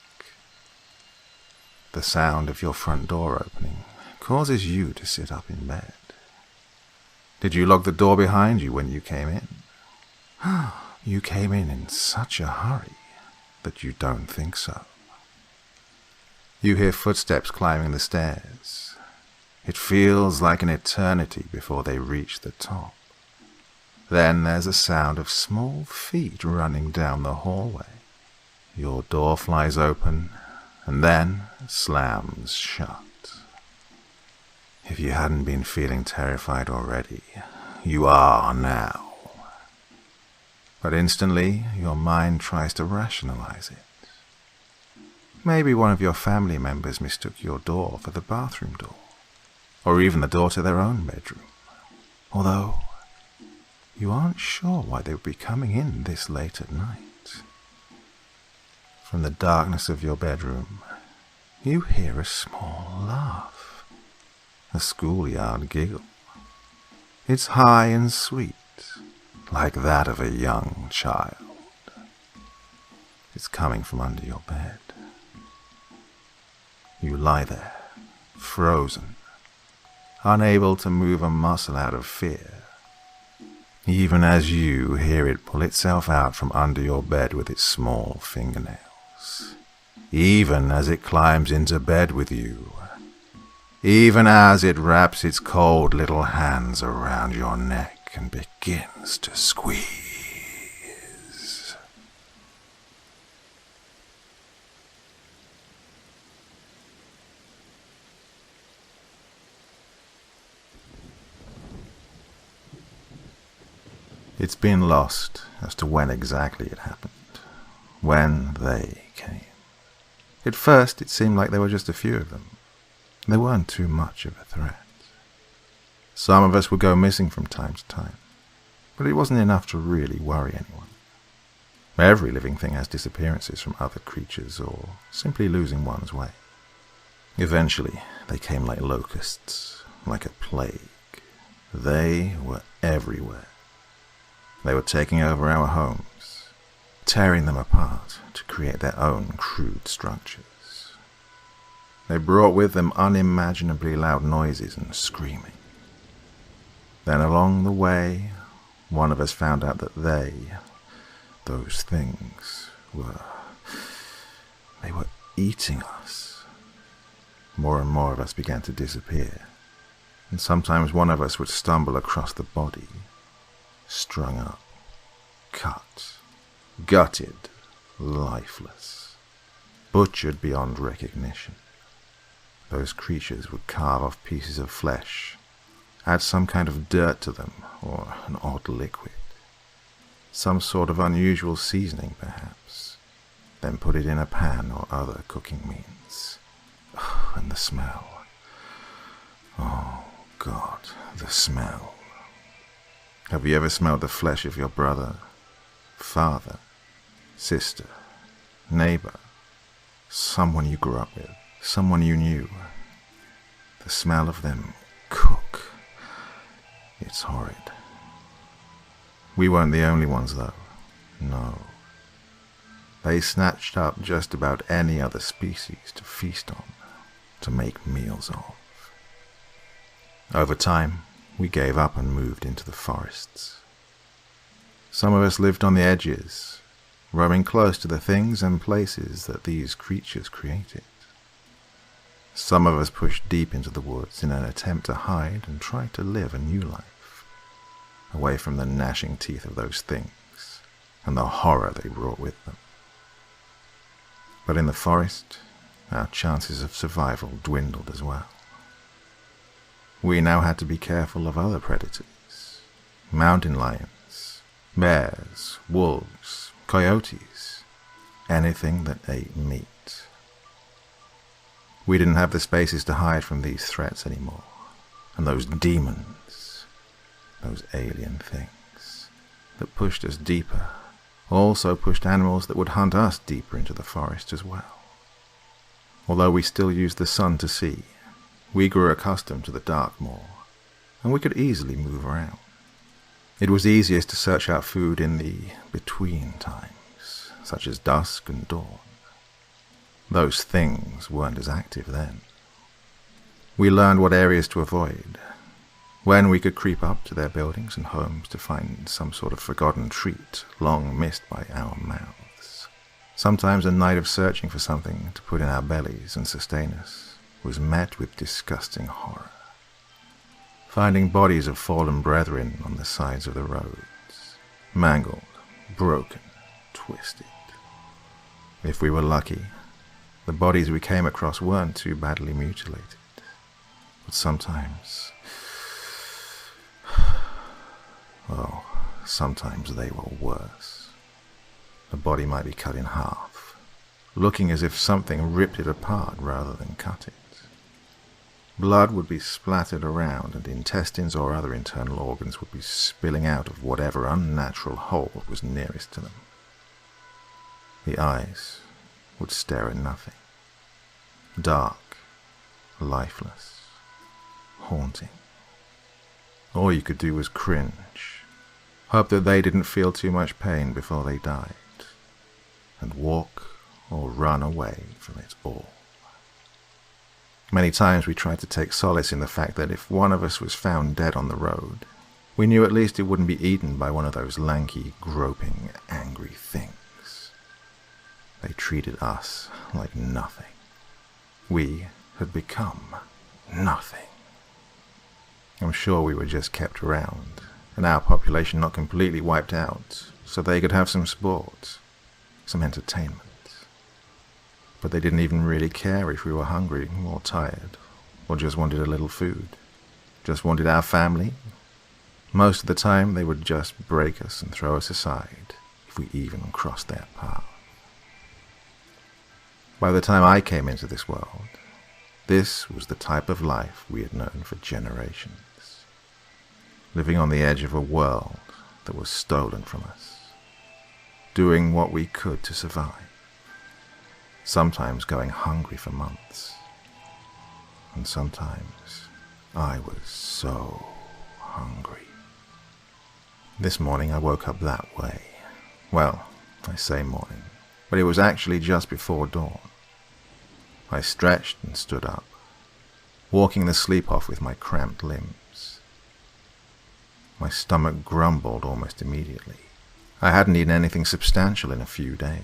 The sound of your front door opening causes you to sit up in bed. Did you lock the door behind you when you came in? You came in such a hurry that you don't think so. You hear footsteps climbing the stairs. It feels like an eternity before they reach the top. Then there's a sound of small feet running down the hallway. Your door flies open and then slams shut. If you hadn't been feeling terrified already, you are now. But instantly, your mind tries to rationalize it. Maybe one of your family members mistook your door for the bathroom door, or even the door to their own bedroom. Although, you aren't sure why they would be coming in this late at night. From the darkness of your bedroom, you hear a small laugh, a schoolyard giggle. It's high and sweet, like that of a young child. It's coming from under your bed. You lie there, frozen, unable to move a muscle out of fear, even as you hear it pull itself out from under your bed with its small fingernails, even as it climbs into bed with you, even as it wraps its cold little hands around your neck and begins to squeeze. It's been lost as to when exactly it happened, when they came. At first it seemed like there were just a few of them. They weren't too much of a threat. Some of us would go missing from time to time, but it wasn't enough to really worry anyone. Every living thing has disappearances from other creatures or simply losing one's way. Eventually, they came like locusts, like a plague. They were everywhere. They were taking over our homes, tearing them apart to create their own crude structures. They brought with them unimaginably loud noises and screaming. Then along the way, one of us found out that those things, they were eating us. More and more of us began to disappear, and sometimes one of us would stumble across the body, strung up, cut, gutted, lifeless, butchered beyond recognition. Those creatures would carve off pieces of flesh, add some kind of dirt to them, or an odd liquid, some sort of unusual seasoning perhaps, then put it in a pan or other cooking means. And the smell. Oh God, the smell. Have you ever smelled the flesh of your brother, father, sister, neighbor, someone you grew up with, someone you knew? The smell of them cook. It's horrid. We weren't the only ones though. No. They snatched up just about any other species to feast on, to make meals of. Over time, we gave up and moved into the forests. Some of us lived on the edges, roaming close to the things and places that these creatures created. Some of us pushed deep into the woods in an attempt to hide and try to live a new life, away from the gnashing teeth of those things and the horror they brought with them. But in the forest, our chances of survival dwindled as well. We now had to be careful of other predators, mountain lions, bears, wolves, coyotes, anything that ate meat. We didn't have the spaces to hide from these threats anymore, and those demons, those alien things that pushed us deeper, also pushed animals that would hunt us deeper into the forest as well. Although we still used the sun to see, we grew accustomed to the dark more, and we could easily move around. It was easiest to search out food in the between times, such as dusk and dawn. Those things weren't as active then. We learned what areas to avoid, when we could creep up to their buildings and homes to find some sort of forgotten treat long missed by our mouths. Sometimes a night of searching for something to put in our bellies and sustain us was met with disgusting horror. Finding bodies of fallen brethren on the sides of the roads, mangled, broken, twisted. If we were lucky, the bodies we came across weren't too badly mutilated, but sometimes, oh, sometimes they were worse. The body might be cut in half, looking as if something ripped it apart rather than cut it. Blood would be splattered around, and intestines or other internal organs would be spilling out of whatever unnatural hole was nearest to them. The eyes would stare at nothing. Dark, lifeless, haunting. All you could do was cringe, hope that they didn't feel too much pain before they died, and walk or run away from it all. Many times we tried to take solace in the fact that if one of us was found dead on the road, we knew at least it wouldn't be eaten by one of those lanky, groping, angry things. They treated us like nothing. We had become nothing. I'm sure we were just kept around, and our population not completely wiped out, so they could have some sport, some entertainment. But they didn't even really care if we were hungry or tired, or just wanted a little food, just wanted our family. Most of the time they would just break us and throw us aside if we even crossed their path. By the time I came into this world, this was the type of life we had known for generations, living on the edge of a world that was stolen from us, doing what we could to survive. Sometimes going hungry for months, and sometimes I was so hungry. This morning I woke up that way. Well, I say morning, but it was actually just before dawn. I stretched and stood up, walking the sleep off with my cramped limbs. My stomach grumbled almost immediately. I hadn't eaten anything substantial in a few days.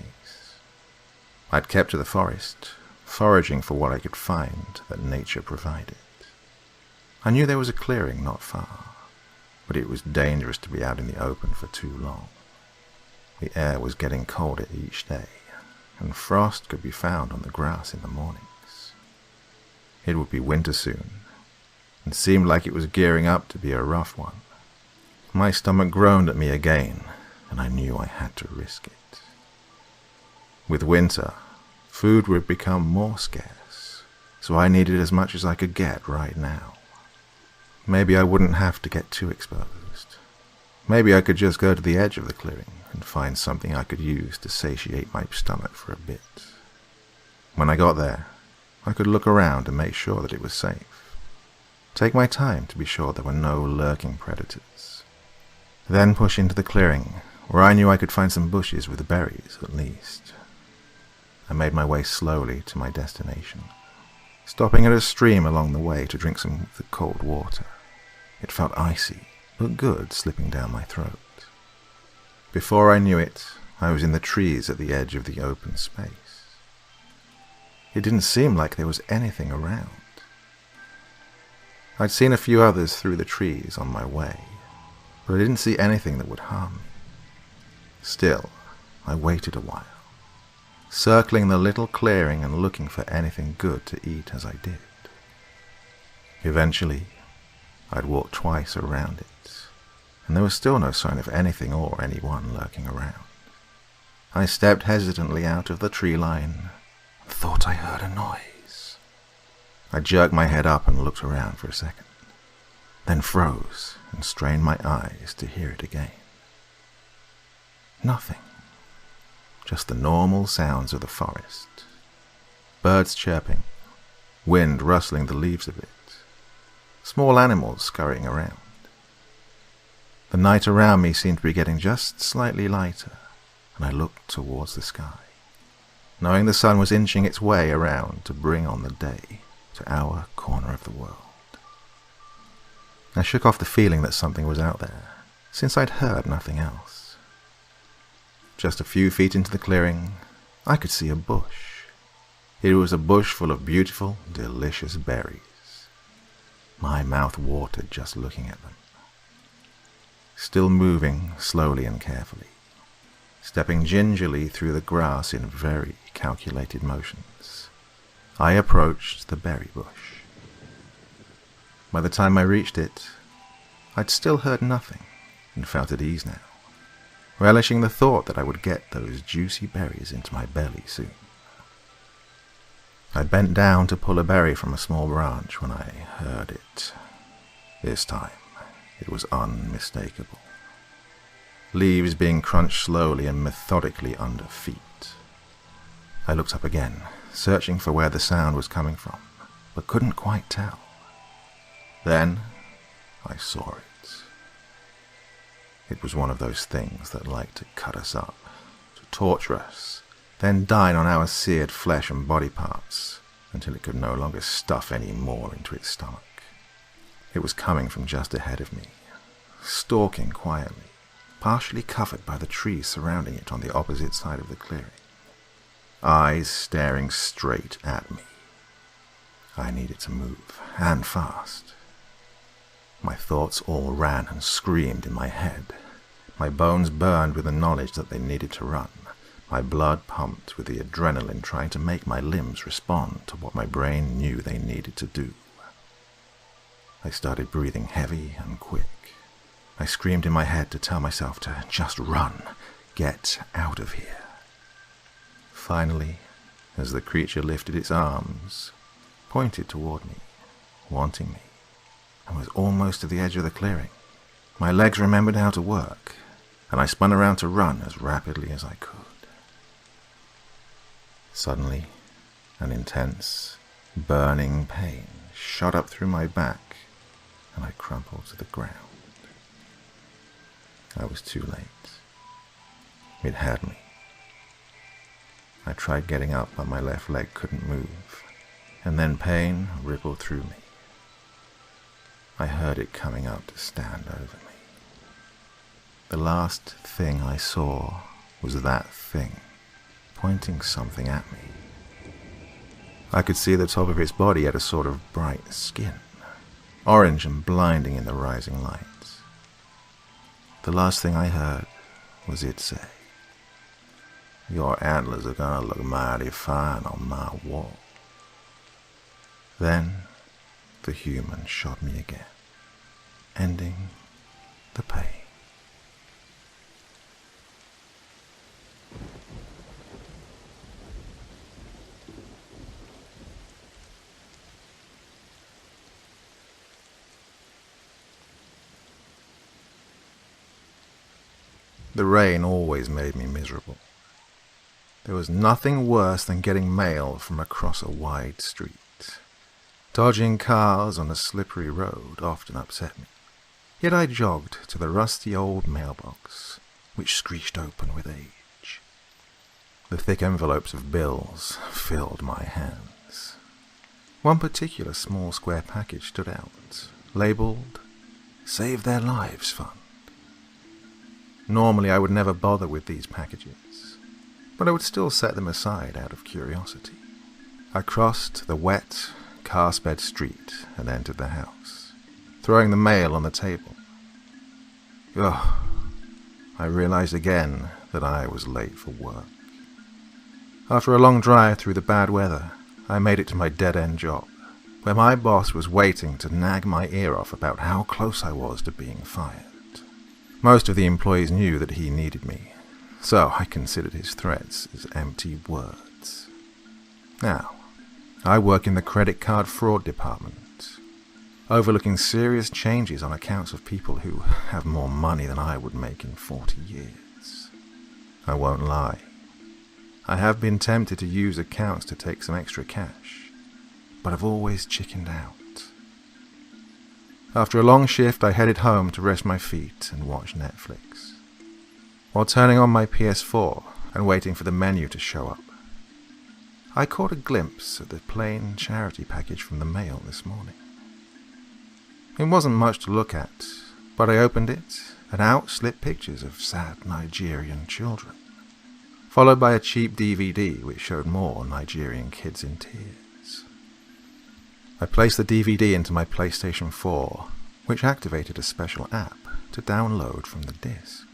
I'd kept to the forest, foraging for what I could find that nature provided. I knew there was a clearing not far, but it was dangerous to be out in the open for too long. The air was getting colder each day, and frost could be found on the grass in the mornings. It would be winter soon, and seemed like it was gearing up to be a rough one. My stomach groaned at me again, and I knew I had to risk it. With winter, food would become more scarce, so I needed as much as I could get right now. Maybe I wouldn't have to get too exposed. Maybe I could just go to the edge of the clearing and find something I could use to satiate my stomach for a bit. When I got there, I could look around and make sure that it was safe. Take my time to be sure there were no lurking predators. Then push into the clearing, where I knew I could find some bushes with berries at least. I made my way slowly to my destination, stopping at a stream along the way to drink some of the cold water. It felt icy, but good, slipping down my throat. Before I knew it, I was in the trees at the edge of the open space. It didn't seem like there was anything around. I'd seen a few others through the trees on my way, but I didn't see anything that would harm me. Still, I waited a while, circling the little clearing and looking for anything good to eat as I did. Eventually, I'd walked twice around it, and there was still no sign of anything or anyone lurking around. I stepped hesitantly out of the tree line and thought I heard a noise. I jerked my head up and looked around for a second, then froze and strained my eyes to hear it again. Nothing. Just the normal sounds of the forest. Birds chirping, wind rustling the leaves a bit, small animals scurrying around. The night around me seemed to be getting just slightly lighter, and I looked towards the sky, knowing the sun was inching its way around to bring on the day to our corner of the world. I shook off the feeling that something was out there, since I'd heard nothing else. Just a few feet into the clearing, I could see a bush. It was a bush full of beautiful, delicious berries. My mouth watered just looking at them. Still moving slowly and carefully, stepping gingerly through the grass in very calculated motions, I approached the berry bush. By the time I reached it, I'd still heard nothing and felt at ease now, relishing the thought that I would get those juicy berries into my belly soon. I bent down to pull a berry from a small branch when I heard it. This time, it was unmistakable. Leaves being crunched slowly and methodically under feet. I looked up again, searching for where the sound was coming from, but couldn't quite tell. Then, I saw it. It was one of those things that like to cut us up, to torture us, then dine on our seared flesh and body parts until it could no longer stuff any more into its stomach. It was coming from just ahead of me, stalking quietly, partially covered by the trees surrounding it on the opposite side of the clearing. Eyes staring straight at me. I needed to move, and fast. My thoughts all ran and screamed in my head. My bones burned with the knowledge that they needed to run. My blood pumped with the adrenaline trying to make my limbs respond to what my brain knew they needed to do. I started breathing heavy and quick. I screamed in my head to tell myself to just run, get out of here. Finally, as the creature lifted its arms, pointed toward me, wanting me, and was almost to the edge of the clearing, my legs remembered how to work, and I spun around to run as rapidly as I could. Suddenly, an intense, burning pain shot up through my back, and I crumpled to the ground. I was too late. It had me. I tried getting up, but my left leg couldn't move, and then pain rippled through me. I heard it coming up to stand over me. The last thing I saw was that thing, pointing something at me. I could see the top of its body had a sort of bright skin, orange and blinding in the rising light. The last thing I heard was it say, "Your antlers are gonna look mighty fine on my wall." Then the human shot me again, ending the pain. The rain always made me miserable. There was nothing worse than getting mail from across a wide street. Dodging cars on a slippery road often upset me. Yet I jogged to the rusty old mailbox, which screeched open with age. The thick envelopes of bills filled my hands. One particular small square package stood out, labelled, "Save Their Lives Fund." Normally I would never bother with these packages, but I would still set them aside out of curiosity. I crossed the wet, car-sped street and entered the house, throwing the mail on the table. I realized again that I was late for work. After a long drive through the bad weather, I made it to my dead-end job, where my boss was waiting to nag my ear off about how close I was to being fired. Most of the employees knew that he needed me, so I considered his threats as empty words. Now, I work in the credit card fraud department, overlooking serious changes on accounts of people who have more money than I would make in 40 years. I won't lie. I have been tempted to use accounts to take some extra cash, but I've always chickened out. After a long shift, I headed home to rest my feet and watch Netflix. While turning on my PS4 and waiting for the menu to show up, I caught a glimpse of the plain charity package from the mail this morning. It wasn't much to look at, but I opened it, and out slipped pictures of sad Nigerian children, followed by a cheap DVD which showed more Nigerian kids in tears. I placed the DVD into my PlayStation 4, which activated a special app to download from the disc.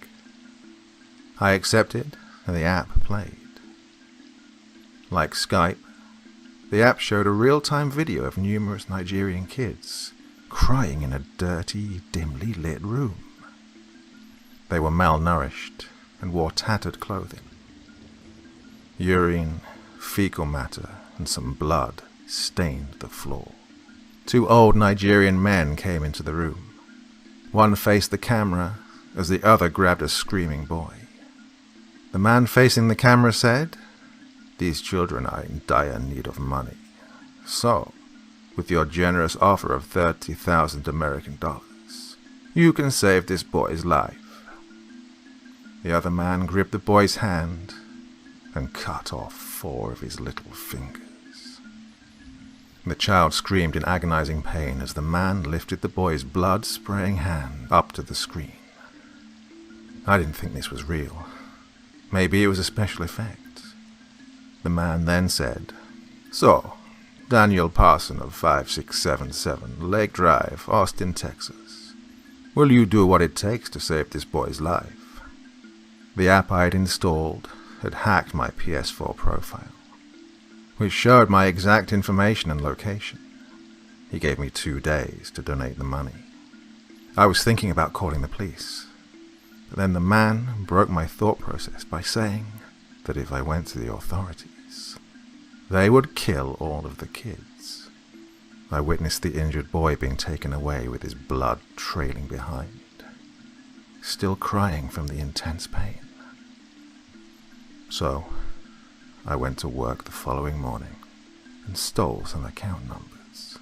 I accepted, and the app played. Like Skype, the app showed a real-time video of numerous Nigerian kids crying in a dirty, dimly lit room. They were malnourished and wore tattered clothing. Urine, fecal matter, and some blood stained the floor. 2 old Nigerian men came into the room. One faced the camera as the other grabbed a screaming boy. The man facing the camera said, "These children are in dire need of money. So, with your generous offer of 30,000 American dollars, you can save this boy's life." The other man gripped the boy's hand and cut off 4 of his little fingers. The child screamed in agonizing pain as the man lifted the boy's blood-spraying hand up to the screen. I didn't think this was real. Maybe it was a special effect. The man then said, "So, Daniel Parson of 5677 Lake Drive, Austin, Texas. Will you do what it takes to save this boy's life?" The app I had installed had hacked my PS4 profile, which showed my exact information and location. He gave me 2 days to donate the money. I was thinking about calling the police, but then the man broke my thought process by saying that if I went to the authorities, they would kill all of the kids. I witnessed the injured boy being taken away with his blood trailing behind, still crying from the intense pain. So, I went to work the following morning and stole some account numbers.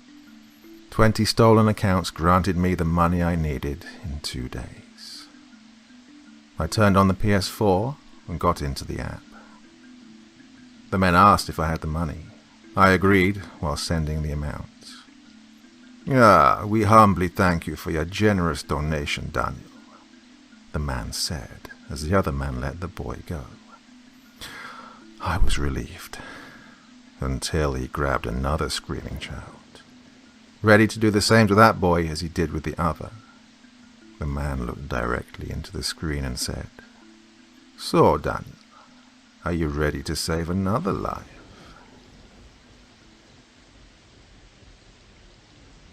20 stolen accounts granted me the money I needed in 2 days. I turned on the PS4 and got into the app. The men asked if I had the money. I agreed while sending the amount. "We humbly thank you for your generous donation, Daniel," the man said as the other man let the boy go. I was relieved, until he grabbed another screaming child, ready to do the same to that boy as he did with the other. The man looked directly into the screen and said, "So, Daniel, are you ready to save another life?"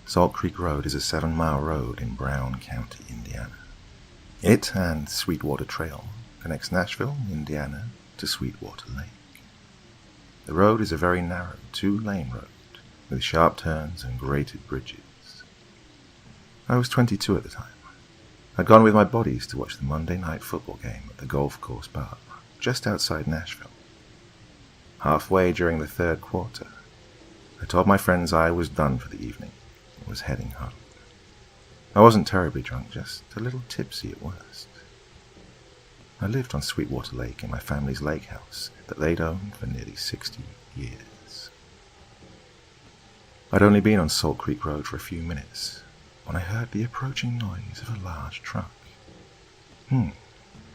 Salt Creek Road is a 7-mile road in Brown County, Indiana. It and Sweetwater Trail connects Nashville, Indiana, to Sweetwater Lake. The road is a very narrow 2-lane road with sharp turns and graded bridges. I was 22 at the time. I'd gone with my buddies to watch the Monday night football game at the golf course bar just outside Nashville. Halfway during the 3rd quarter, I told my friends I was done for the evening and was heading home. I wasn't terribly drunk, just a little tipsy at worst. I lived on Sweetwater Lake in my family's lake house that they'd owned for nearly 60 years. I'd only been on Salt Creek Road for a few minutes when I heard the approaching noise of a large truck.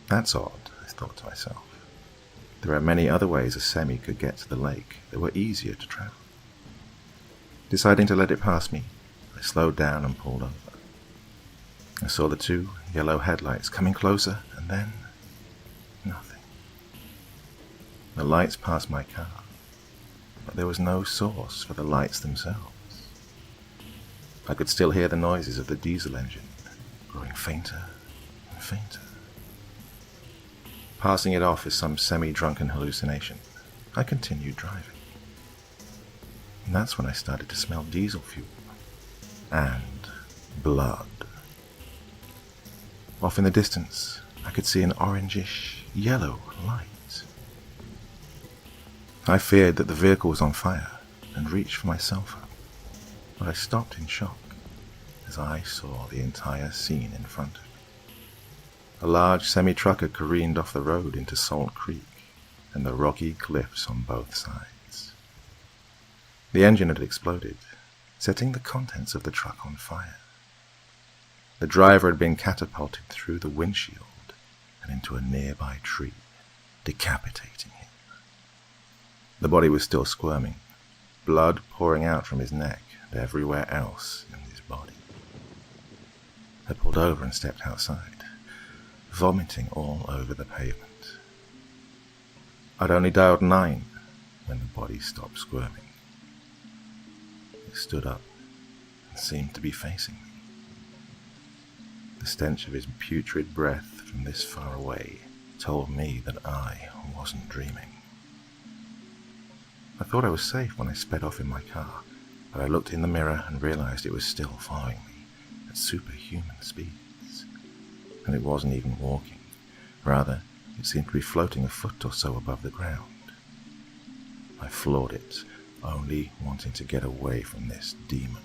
That's odd, I thought to myself. There are many other ways a semi could get to the lake that were easier to travel. Deciding to let it pass me, I slowed down and pulled over. I saw the 2 yellow headlights coming closer, and then nothing. The lights passed my car, but there was no source for the lights themselves. I could still hear the noises of the diesel engine, growing fainter and fainter. Passing it off as some semi-drunken hallucination, I continued driving. And that's when I started to smell diesel fuel and blood. Off in the distance, I could see an orangish yellow light. I feared that the vehicle was on fire and reached for my cell phone, but I stopped in shock as I saw the entire scene in front of me. A large semi-truck had careened off the road into Salt Creek and the rocky cliffs on both sides. The engine had exploded, setting the contents of the truck on fire. The driver had been catapulted through the windshield and into a nearby tree, decapitating him. The body was still squirming, blood pouring out from his neck and everywhere else in his body. I pulled over and stepped outside, vomiting all over the pavement. I'd only dialed 9 when the body stopped squirming. It stood up and seemed to be facing me. The stench of his putrid breath from this far away told me that I wasn't dreaming. I thought I was safe when I sped off in my car, but I looked in the mirror and realized it was still following me at superhuman speeds. And it wasn't even walking. Rather, it seemed to be floating a foot or so above the ground. I floored it, only wanting to get away from this demon.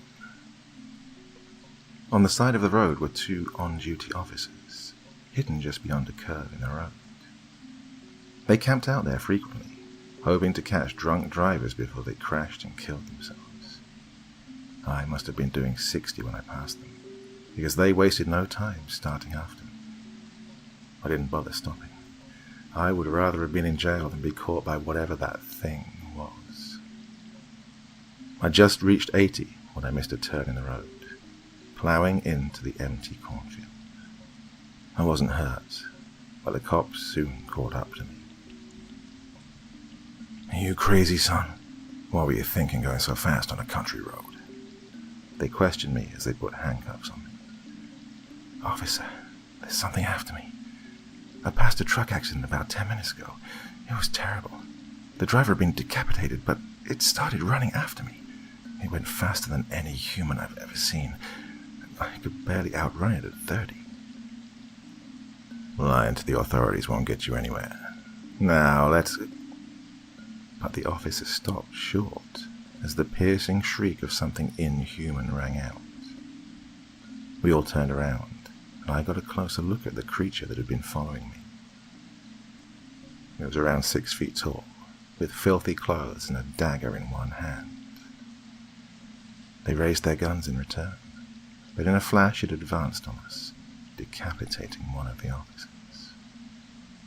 On the side of the road were 2 on-duty officers, hidden just beyond a curve in the road. They camped out there frequently, hoping to catch drunk drivers before they crashed and killed themselves. I must have been doing 60 when I passed them, because they wasted no time starting after me. I didn't bother stopping. I would rather have been in jail than be caught by whatever that thing was. I just reached 80 when I missed a turn in the road, ploughing into the empty cornfield. I wasn't hurt, but the cops soon caught up to me. "Are you crazy, son? What were you thinking going so fast on a country road?" They questioned me as they put handcuffs on me. "Officer, there's something after me. I passed a truck accident about 10 minutes ago. It was terrible. The driver had been decapitated, but it started running after me. It went faster than any human I've ever seen. I could barely outrun it at 30. "Lying to the authorities won't get you anywhere. Now, let's..." But the officer stopped short as the piercing shriek of something inhuman rang out. We all turned around, and I got a closer look at the creature that had been following me. It was around 6 feet tall, with filthy clothes and a dagger in one hand. They raised their guns in return, but in a flash it advanced on us, decapitating one of the officers.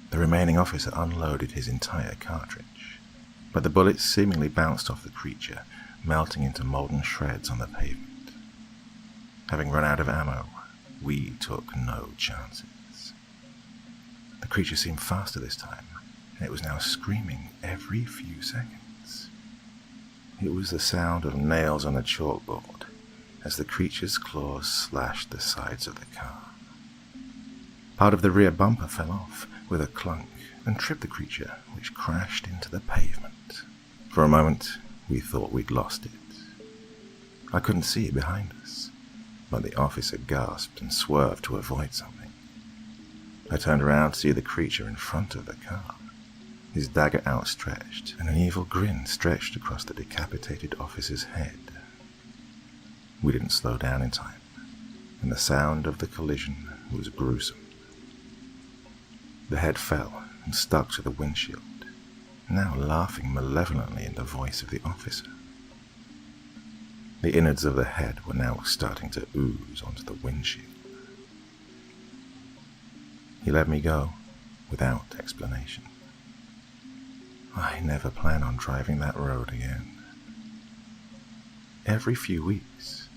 The remaining officer unloaded his entire cartridge, but the bullets seemingly bounced off the creature, melting into molten shreds on the pavement. Having run out of ammo, we took no chances. The creature seemed faster this time, and it was now screaming every few seconds. It was the sound of nails on a chalkboard as the creature's claws slashed the sides of the car. Part of the rear bumper fell off with a clunk and tripped the creature, which crashed into the pavement. For a moment, we thought we'd lost it. I couldn't see it behind us, but the officer gasped and swerved to avoid something. I turned around to see the creature in front of the car, his dagger outstretched, and an evil grin stretched across the decapitated officer's head. We didn't slow down in time, and the sound of the collision was gruesome. The head fell and stuck to the windshield, now laughing malevolently in the voice of the officer. The innards of the head were now starting to ooze onto the windshield. He let me go without explanation. I never plan on driving that road again. Every few weeks,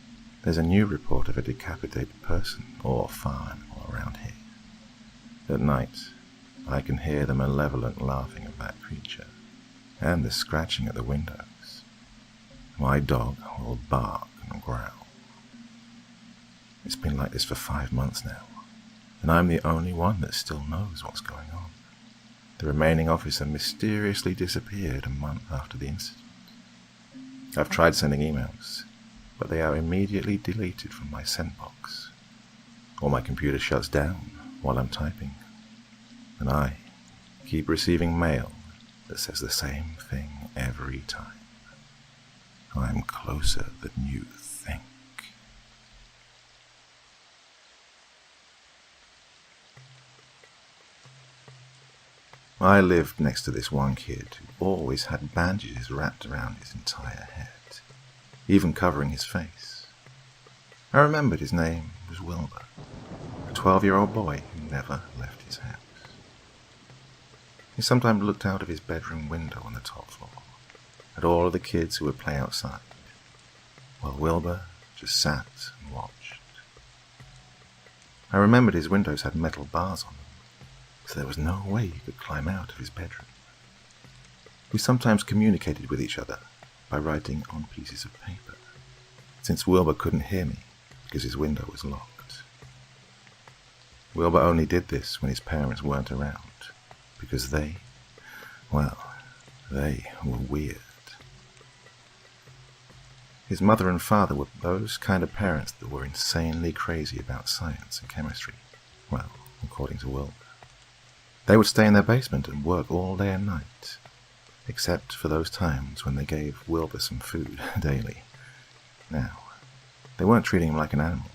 there's a new report of a decapitated person or farm animal around here. At night, I can hear the malevolent laughing of that creature, and the scratching at the windows. My dog will bark and growl. It's been like this for 5 months now, and I'm the only one that still knows what's going on. The remaining officer mysteriously disappeared a month after the incident. I've tried sending emails, but they are immediately deleted from my sent box, or my computer shuts down while I'm typing. And I keep receiving mail that says the same thing every time. I'm closer than you think. I lived next to this one kid who always had bandages wrapped around his entire head, even covering his face. I remembered his name was Wilbur, a 12-year-old boy who never left his house. He sometimes looked out of his bedroom window on the top floor at all of the kids who would play outside, while Wilbur just sat and watched. I remembered his windows had metal bars on them, so there was no way he could climb out of his bedroom. We sometimes communicated with each other by writing on pieces of paper, since Wilbur couldn't hear me because his window was locked. Wilbur only did this when his parents weren't around, because they were weird. His mother and father were those kind of parents that were insanely crazy about science and chemistry. Well, according to Wilbur. They would stay in their basement and work all day and night, except for those times when they gave Wilbur some food daily. Now, they weren't treating him like an animal.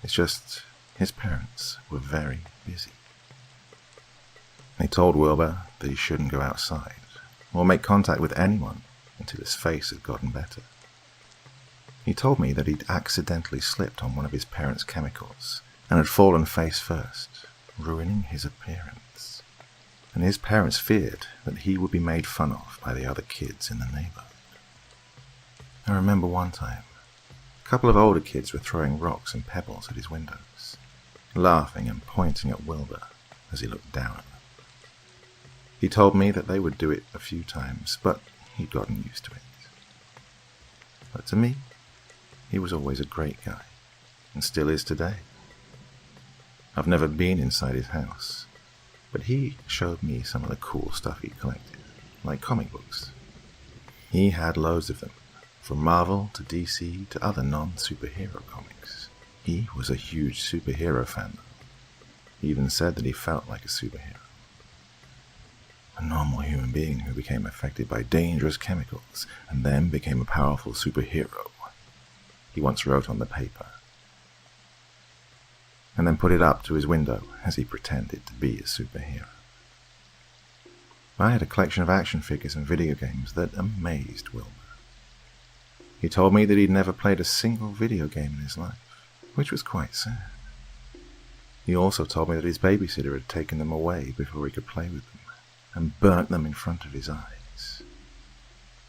It's just his parents were very busy. They told Wilbur that he shouldn't go outside or make contact with anyone until his face had gotten better. He told me that he'd accidentally slipped on one of his parents' chemicals and had fallen face first, ruining his appearance. And his parents feared that he would be made fun of by the other kids in the neighborhood. I remember one time, a couple of older kids were throwing rocks and pebbles at his windows, laughing and pointing at Wilbur as he looked down at them. He told me that they would do it a few times, but he'd gotten used to it. But to me, he was always a great guy, and still is today. I've never been inside his house, but he showed me some of the cool stuff he collected, like comic books. He had loads of them, from Marvel to DC to other non-superhero comics. He was a huge superhero fan. He even said that he felt like a superhero. A normal human being who became affected by dangerous chemicals and then became a powerful superhero, he once wrote on the paper, and then put it up to his window as he pretended to be a superhero. I had a collection of action figures and video games that amazed Wilbur. He told me that he'd never played a single video game in his life, which was quite sad. He also told me that his babysitter had taken them away before he could play with them, and burnt them in front of his eyes.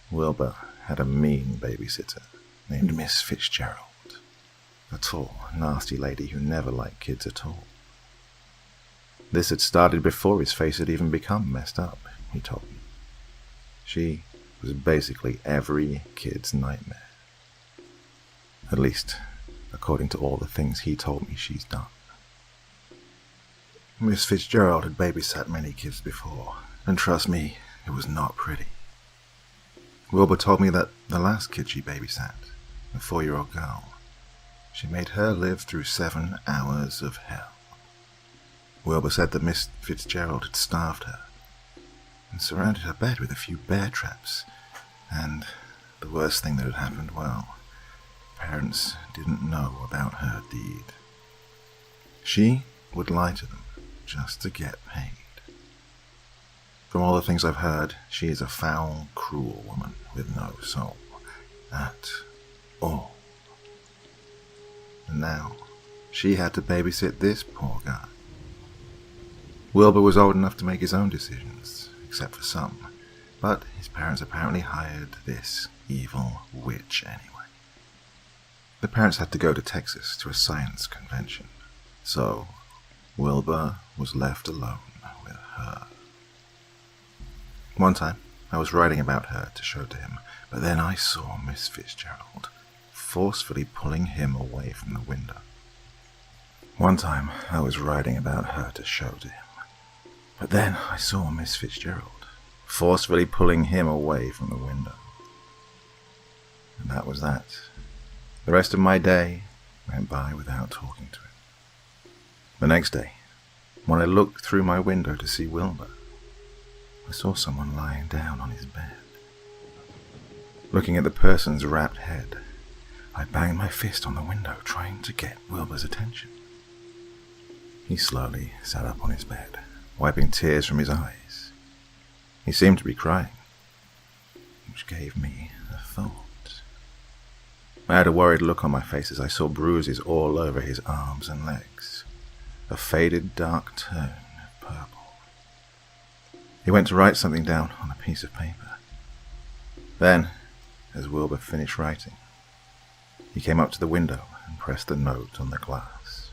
Wilbur had a mean babysitter named Miss Fitzgerald, a tall, nasty lady who never liked kids at all. This had started before his face had even become messed up, he told me. She was basically every kid's nightmare. At least, according to all the things he told me she's done. Miss Fitzgerald had babysat many kids before, and trust me, it was not pretty. Wilbur told me that the last kid she babysat, a 4-year-old girl, she made her live through 7 hours of hell. Wilbur said that Miss Fitzgerald had starved her and surrounded her bed with a few bear traps, and the worst thing that had happened, well, parents didn't know about her deed. She would lie to them just to get paid. From all the things I've heard, she is a foul, cruel woman with no soul at all. And now, she had to babysit this poor guy. Wilbur was old enough to make his own decisions, except for some, but his parents apparently hired this evil witch anyway. The parents had to go to Texas to a science convention, so Wilbur was left alone with her. One time, I was writing about her to show to him, but then I saw Miss Fitzgerald forcefully pulling him away from the window. One time, I was writing about her to show to him, but then I saw Miss Fitzgerald forcefully pulling him away from the window. And that was that. The rest of my day went by without talking to him. The next day, when I looked through my window to see Wilbur, I saw someone lying down on his bed. Looking at the person's wrapped head, I banged my fist on the window, trying to get Wilbur's attention. He slowly sat up on his bed, wiping tears from his eyes. He seemed to be crying, which gave me a thought. I had a worried look on my face as I saw bruises all over his arms and legs, a faded dark tone of purple. He went to write something down on a piece of paper. Then, as Wilbur finished writing, he came up to the window and pressed the note on the glass.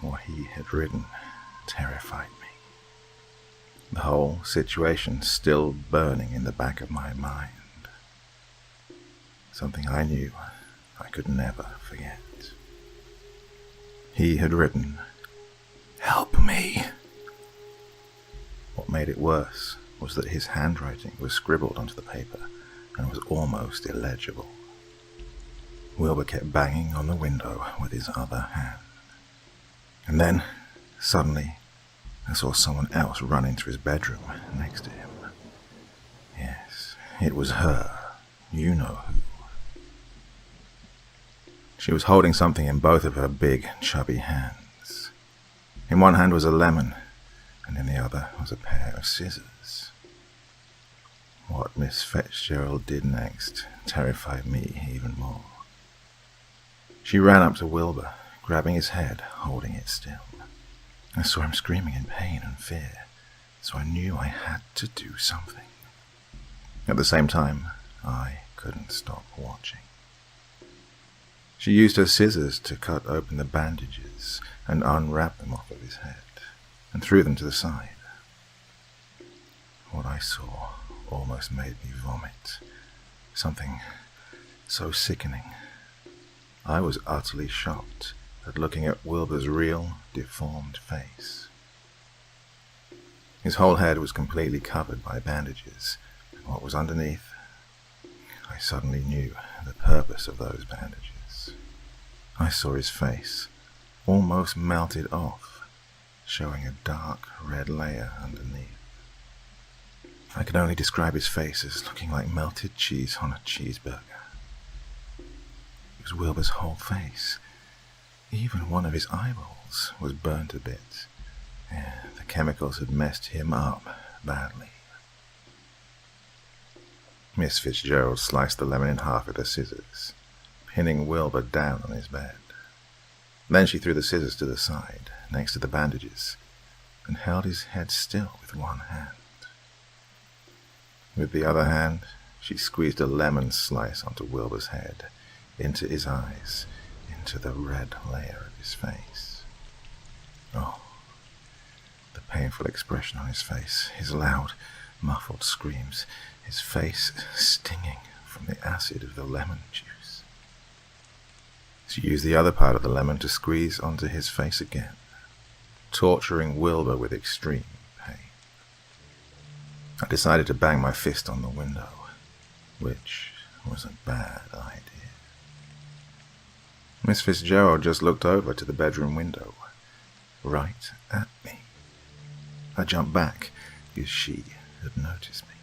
What he had written terrified me. The whole situation still burning in the back of my mind. Something I knew I could never forget. He had written, "Help me." What made it worse was that his handwriting was scribbled onto the paper and was almost illegible. Wilbur kept banging on the window with his other hand. And then, suddenly, I saw someone else run into his bedroom next to him. Yes, it was her. You know who. She was holding something in both of her big, chubby hands. In one hand was a lemon, and in the other was a pair of scissors. What Miss Fitzgerald did next terrified me even more. She ran up to Wilbur, grabbing his head, holding it still. I saw him screaming in pain and fear, so I knew I had to do something. At the same time, I couldn't stop watching. She used her scissors to cut open the bandages and unwrap them off of his head, and threw them to the side. What I saw almost made me vomit. Something so sickening. I was utterly shocked at looking at Wilbur's real, deformed face. His whole head was completely covered by bandages, and what was underneath, I suddenly knew the purpose of those bandages. I saw his face, almost melted off, showing a dark red layer underneath. I could only describe his face as looking like melted cheese on a cheeseburger. It was Wilbur's whole face. Even one of his eyeballs was burnt a bit. Yeah, the chemicals had messed him up badly. Miss Fitzgerald sliced the lemon in half with her scissors, pinning Wilbur down on his bed. Then she threw the scissors to the side, next to the bandages, and held his head still with one hand. With the other hand, she squeezed a lemon slice onto Wilbur's head, into his eyes, into the red layer of his face. Oh, the painful expression on his face, his loud, muffled screams, his face stinging from the acid of the lemon juice. She used the other part of the lemon to squeeze onto his face again, torturing Wilbur with extreme pain. I decided to bang my fist on the window, which was a bad idea. Miss Fitzgerald just looked over to the bedroom window, right at me. I jumped back because she had noticed me.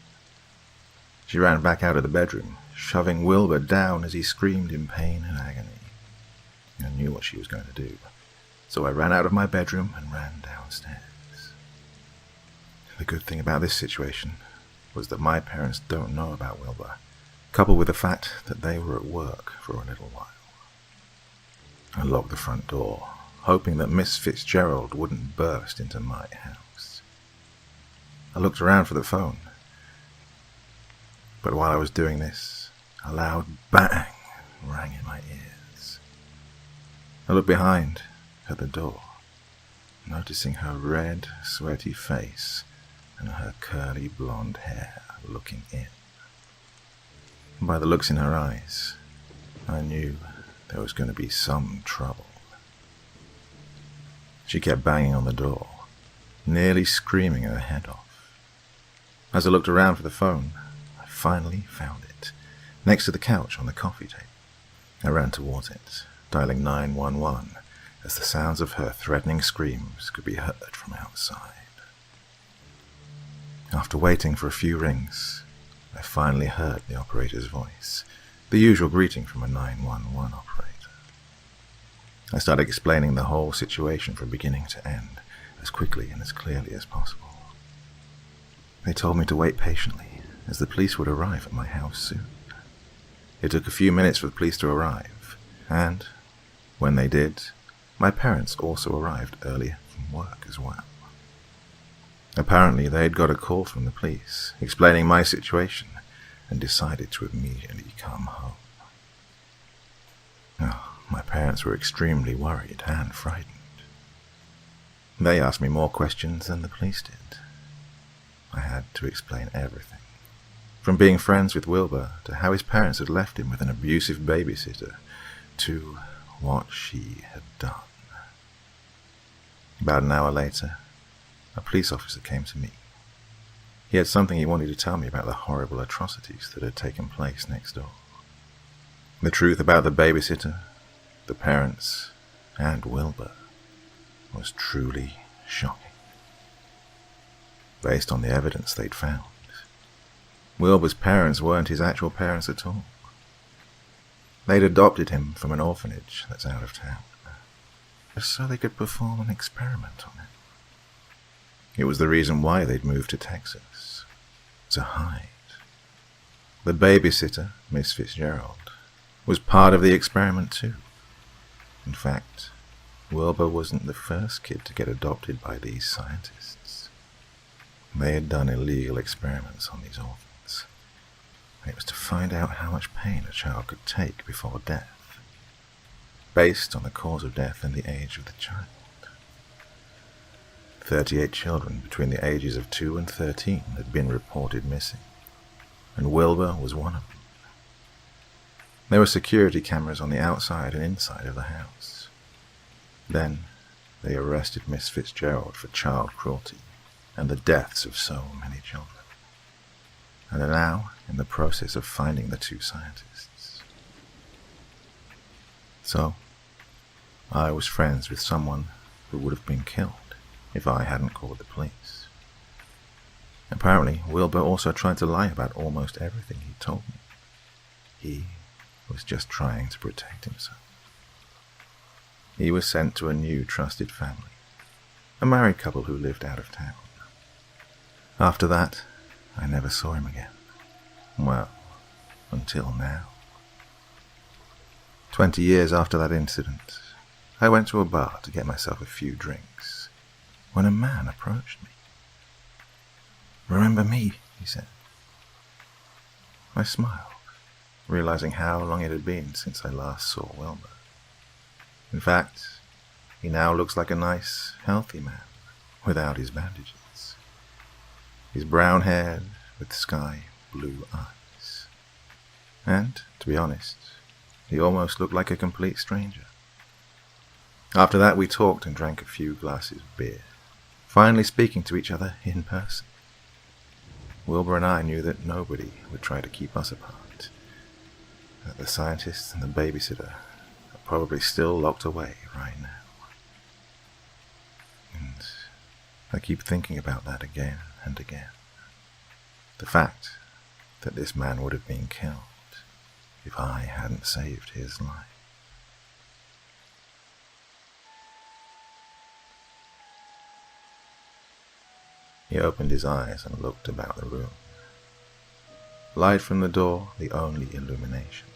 She ran back out of the bedroom, shoving Wilbur down as he screamed in pain and agony. I knew what she was going to do, so I ran out of my bedroom and ran downstairs. The good thing about this situation was that my parents don't know about Wilbur, coupled with the fact that they were at work for a little while. I locked the front door, hoping that Miss Fitzgerald wouldn't burst into my house. I looked around for the phone, but while I was doing this, a loud bang rang in my ears. I looked behind at the door, noticing her red, sweaty face and her curly blonde hair looking in. By the looks in her eyes, I knew there was going to be some trouble. She kept banging on the door, nearly screaming her head off. As I looked around for the phone, I finally found it, next to the couch on the coffee table. I ran towards it, dialing 911, as the sounds of her threatening screams could be heard from outside. After waiting for a few rings, I finally heard the operator's voice, the usual greeting from a 911 operator. I started explaining the whole situation from beginning to end, as quickly and as clearly as possible. They told me to wait patiently, as the police would arrive at my house soon. It took a few minutes for the police to arrive, and when they did, my parents also arrived earlier from work as well. Apparently, they had got a call from the police explaining my situation and decided to immediately come home. Oh, my parents were extremely worried and frightened. They asked me more questions than the police did. I had to explain everything, from being friends with Wilbur to how his parents had left him with an abusive babysitter to what she had done. About an hour later, a police officer came to me. He had something he wanted to tell me about the horrible atrocities that had taken place next door. The truth about the babysitter, the parents, and Wilbur was truly shocking. Based on the evidence they'd found, Wilbur's parents weren't his actual parents at all. They'd adopted him from an orphanage that's out of town, just so they could perform an experiment on him. It was the reason why they'd moved to Texas, to hide. The babysitter, Miss Fitzgerald, was part of the experiment too. In fact, Wilbur wasn't the first kid to get adopted by these scientists. They had done illegal experiments on these orphans, and it was to find out how much pain a child could take before death, based on the cause of death and the age of the child. 38 children between the ages of 2 and 13 had been reported missing, and Wilbur was one of them. There were security cameras on the outside and inside of the house. Then they arrested Miss Fitzgerald for child cruelty and the deaths of so many children, and are now in the process of finding the 2 scientists. So, I was friends with someone who would have been killed if I hadn't called the police. Apparently, Wilbur also tried to lie about almost everything he told me. He was just trying to protect himself. He was sent to a new trusted family, a married couple who lived out of town. After that, I never saw him again. Well, until now. 20 years after that incident, I went to a bar to get myself a few drinks, when a man approached me. "Remember me?" he said. I smiled, realizing how long it had been since I last saw Wilbur. In fact, he now looks like a nice, healthy man, without his bandages. He's brown-haired, with sky-blue eyes. And, to be honest, he almost looked like a complete stranger. After that, we talked and drank a few glasses of beer, finally speaking to each other in person. Wilbur and I knew that nobody would try to keep us apart, that the scientists and the babysitter are probably still locked away right now. And I keep thinking about that again and again. The fact that this man would have been killed if I hadn't saved his life. He opened his eyes and looked about the room. Light from the door, the only illumination.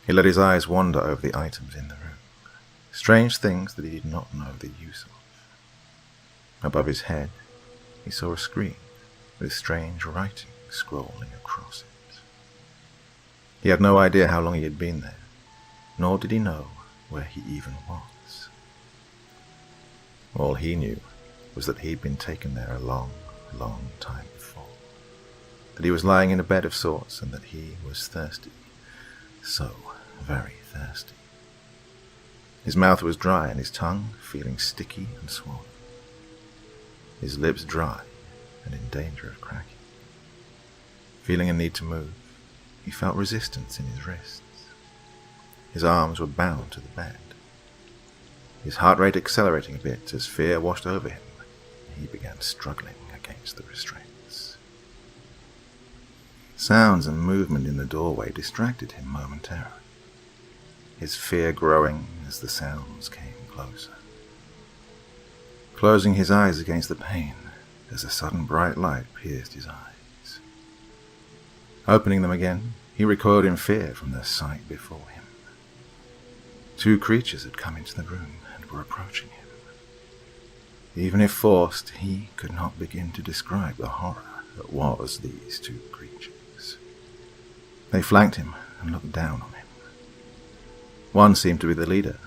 He let his eyes wander over the items in the room, strange things that he did not know the use of. Above his head, he saw a screen with strange writing scrolling across it. He had no idea how long he had been there, nor did he know where he even was. All he knew was that he'd been taken there a long, long time before, that he was lying in a bed of sorts and that he was thirsty, so very thirsty. His mouth was dry and his tongue feeling sticky and swollen. His lips dry and in danger of cracking. Feeling a need to move, he felt resistance in his wrists. His arms were bound to the bed. His heart rate accelerating a bit as fear washed over him. He began struggling against the restraints. Sounds and movement in the doorway distracted him momentarily, his fear growing as the sounds came closer. Closing his eyes against the pane as a sudden bright light pierced his eyes. Opening them again, he recoiled in fear from the sight before him. 2 creatures had come into the room and were approaching him. Even if forced, he could not begin to describe the horror that was these two creatures. They flanked him and looked down on him. One seemed to be the leader,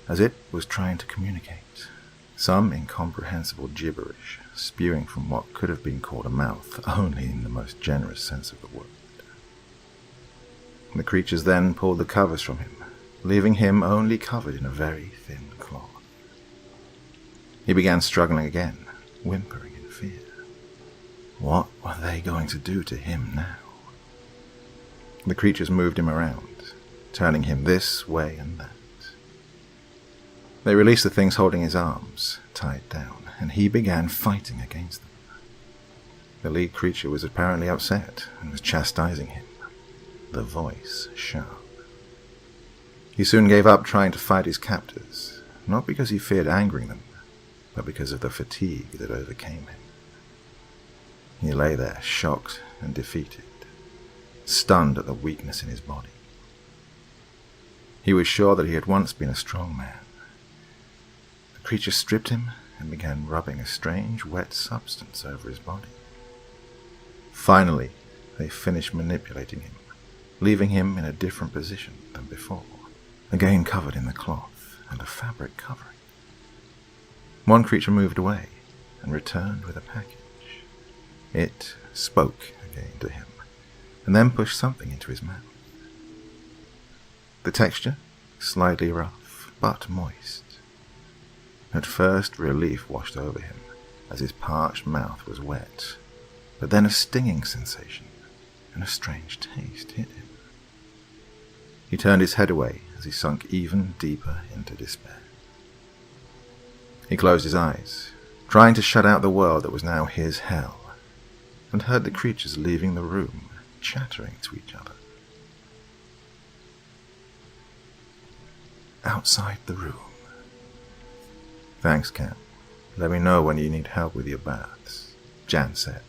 as it was trying to communicate, some incomprehensible gibberish spewing from what could have been called a mouth only in the most generous sense of the word. The creatures then pulled the covers from him, leaving him only covered in a very thin cloth. He began struggling again, whimpering in fear. What were they going to do to him now? The creatures moved him around, turning him this way and that. They released the things holding his arms, tied down, and he began fighting against them. The lead creature was apparently upset and was chastising him, the voice sharp. He soon gave up trying to fight his captors, not because he feared angering them, but because of the fatigue that overcame him. He lay there, shocked and defeated, stunned at the weakness in his body. He was sure that he had once been a strong man. The creature stripped him and began rubbing a strange, wet substance over his body. Finally, they finished manipulating him, leaving him in a different position than before, again covered in the cloth and a fabric covering. One creature moved away and returned with a package. It spoke again to him, and then pushed something into his mouth. The texture, slightly rough, but moist. At first, relief washed over him, as his parched mouth was wet, but then a stinging sensation and a strange taste hit him. He turned his head away as he sunk even deeper into despair. He closed his eyes, trying to shut out the world that was now his hell, and heard the creatures leaving the room, chattering to each other. Outside the room. "Thanks, Cam. Let me know when you need help with your baths," Jan said,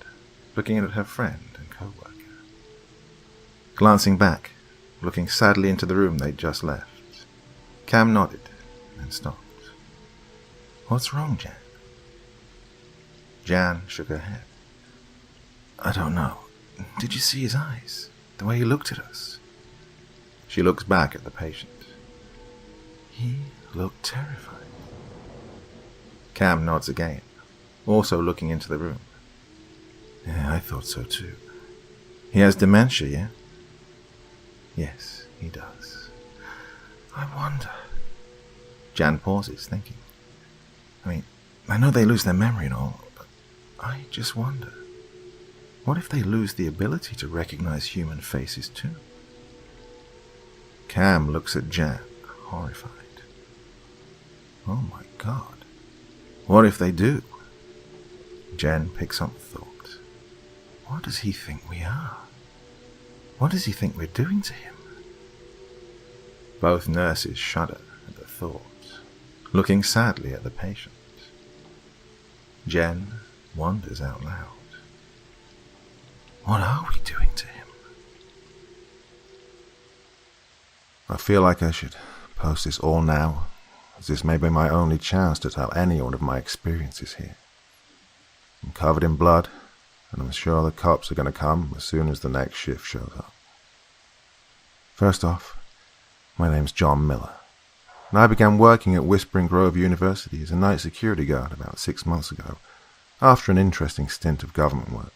looking at her friend and co-worker. Glancing back, looking sadly into the room they'd just left, Cam nodded and stopped. "What's wrong, Jan?" Jan shook her head. "I don't know. Did you see his eyes? The way he looked at us?" She looks back at the patient. "He looked terrified." Cam nods again, also looking into the room. "Yeah, I thought so too. He has dementia, yeah?" "Yes, he does. I wonder." Jan pauses, thinking. I know they lose their memory and all, but I just wonder. What if they lose the ability to recognize human faces too? Cam looks at Jan, horrified. Oh my God. What if they do? Jen picks up the thought. What does he think we are? What does he think we're doing to him? Both nurses shudder at the thought, looking sadly at the patient. Jen wonders out loud. What are we doing to him? I feel like I should post this all now, as this may be my only chance to tell anyone of my experiences here. I'm covered in blood, and I'm sure the cops are going to come as soon as the next shift shows up. First off, my name's John Miller, and I began working at Whispering Grove University as a night security guard about 6 months ago, after an interesting stint of government work,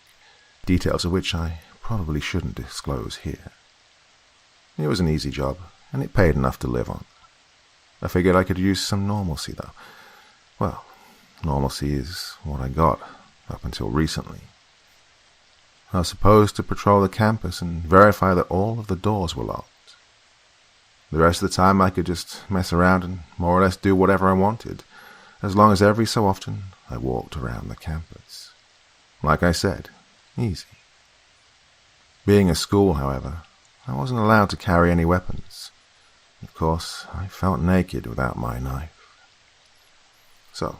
details of which I probably shouldn't disclose here. It was an easy job, and it paid enough to live on. I figured I could use some normalcy, though. Well, normalcy is what I got up until recently. I was supposed to patrol the campus and verify that all of the doors were locked. The rest of the time I could just mess around and more or less do whatever I wanted, as long as every so often I walked around the campus. Like I said, easy. Being a school, however, I wasn't allowed to carry any weapons. Of course, I felt naked without my knife. So,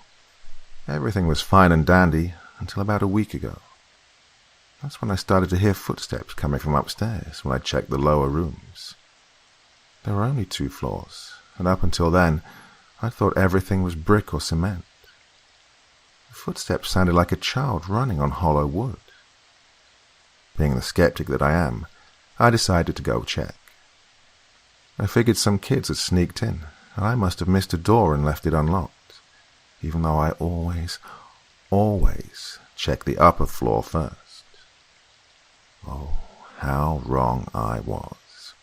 everything was fine and dandy until about a week ago. That's when I started to hear footsteps coming from upstairs when I checked the lower rooms. There were only 2 floors, and up until then, I thought everything was brick or cement. footsteps sounded like a child running on hollow wood. Being the skeptic that I am, I decided to go check. I figured some kids had sneaked in, and I must have missed a door and left it unlocked, even though I always check the upper floor first. Oh, how wrong I was.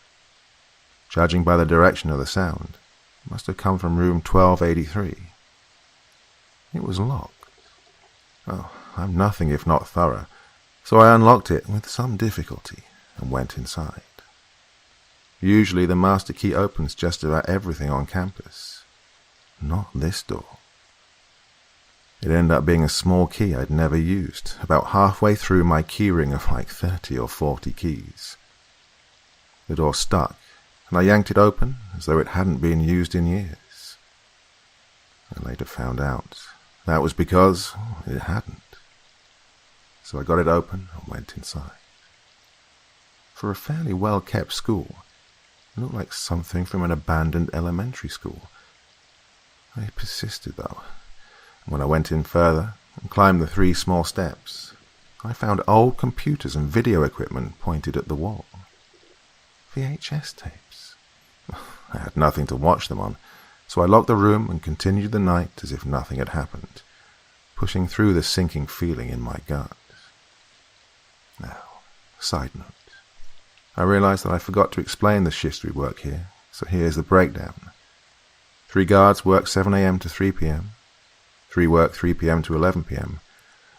Judging by the direction of the sound, it must have come from room 1283. It was locked. Oh, I'm nothing if not thorough, so I unlocked it with some difficulty and went inside. Usually the master key opens just about everything on campus. Not this door. It ended up being a small key I'd never used, about halfway through my keyring of like 30 or 40 keys. The door stuck, and I yanked it open as though it hadn't been used in years. I later found out that was because it hadn't. So I got it open and went inside. For a fairly well-kept school, it looked like something from an abandoned elementary school. I persisted, though. When I went in further and climbed the 3 small steps, I found old computers and video equipment pointed at the wall. VHS tapes. I had nothing to watch them on, so I locked the room and continued the night as if nothing had happened, pushing through the sinking feeling in my gut. Now, side note. I realized that I forgot to explain the shifts we work here, so here's the breakdown. 3 guards work 7 a.m. to 3 p.m., 3 work 3 p.m. to 11 p.m.,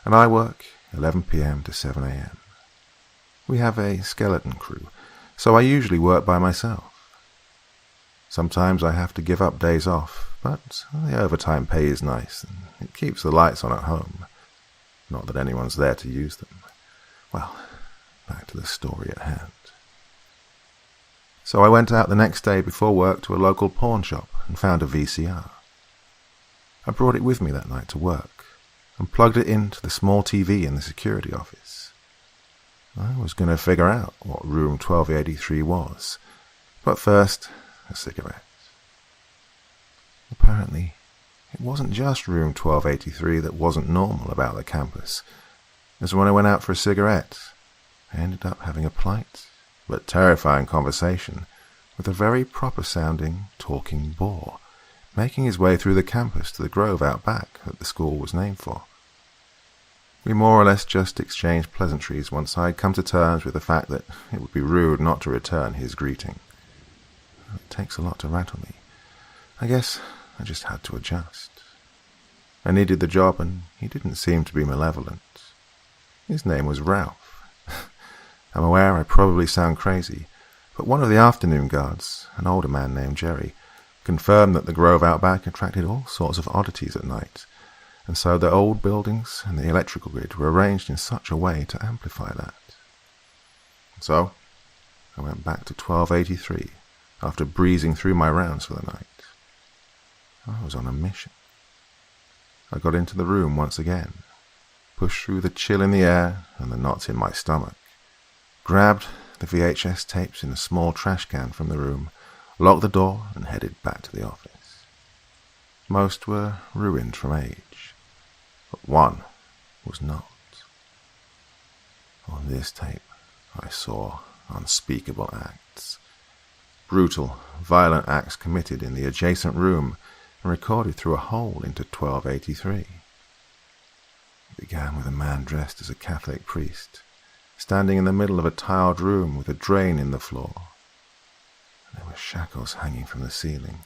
and I work 11 p.m. to 7 a.m. We have a skeleton crew, so I usually work by myself. Sometimes I have to give up days off, but the overtime pay is nice, and it keeps the lights on at home. Not that anyone's there to use them. Well, back to the story at hand. So I went out the next day before work to a local pawn shop and found a VCR. I brought it with me that night to work and plugged it into the small TV in the security office. I was going to figure out what room 1283 was, but first, a cigarette. Apparently, it wasn't just room 1283 that wasn't normal about the campus, as when I went out for a cigarette, I ended up having a polite but terrifying conversation with a very proper-sounding talking boar, making his way through the campus to the grove out back that the school was named for. We more or less just exchanged pleasantries once I had come to terms with the fact that it would be rude not to return his greeting. It takes a lot to rattle me. I guess I just had to adjust. I needed the job, and he didn't seem to be malevolent. His name was Ralph. I'm aware I probably sound crazy, but one of the afternoon guards, an older man named Jerry, confirmed that the grove out back attracted all sorts of oddities at night, and so the old buildings and the electrical grid were arranged in such a way to amplify that. So I went back to 1283 after breezing through my rounds for the night. I was on a mission. I got into the room once again, pushed through the chill in the air and the knots in my stomach, grabbed the VHS tapes in a small trash can from the room, locked the door, and headed back to the office. Most were ruined from age, but one was not. On this tape, I saw unspeakable acts. Brutal, violent acts committed in the adjacent room and recorded through a hole into 1283. It began with a man dressed as a Catholic priest, standing in the middle of a tiled room with a drain in the floor. There were shackles hanging from the ceiling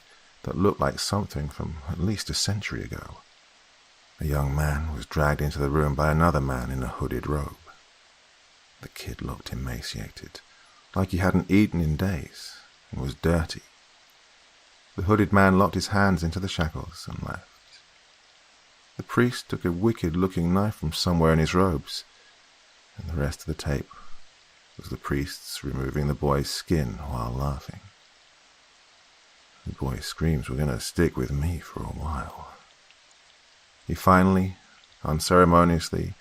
that looked like something from at least a century ago. A young man was dragged into the room by another man in a hooded robe. The kid looked emaciated, like he hadn't eaten in days, and was dirty. The hooded man locked his hands into the shackles and left. The priest took a wicked-looking knife from somewhere in his robes, and the rest of the tape was the priests removing the boy's skin while laughing. The boy's screams were going to stick with me for a while. He finally, unceremoniously,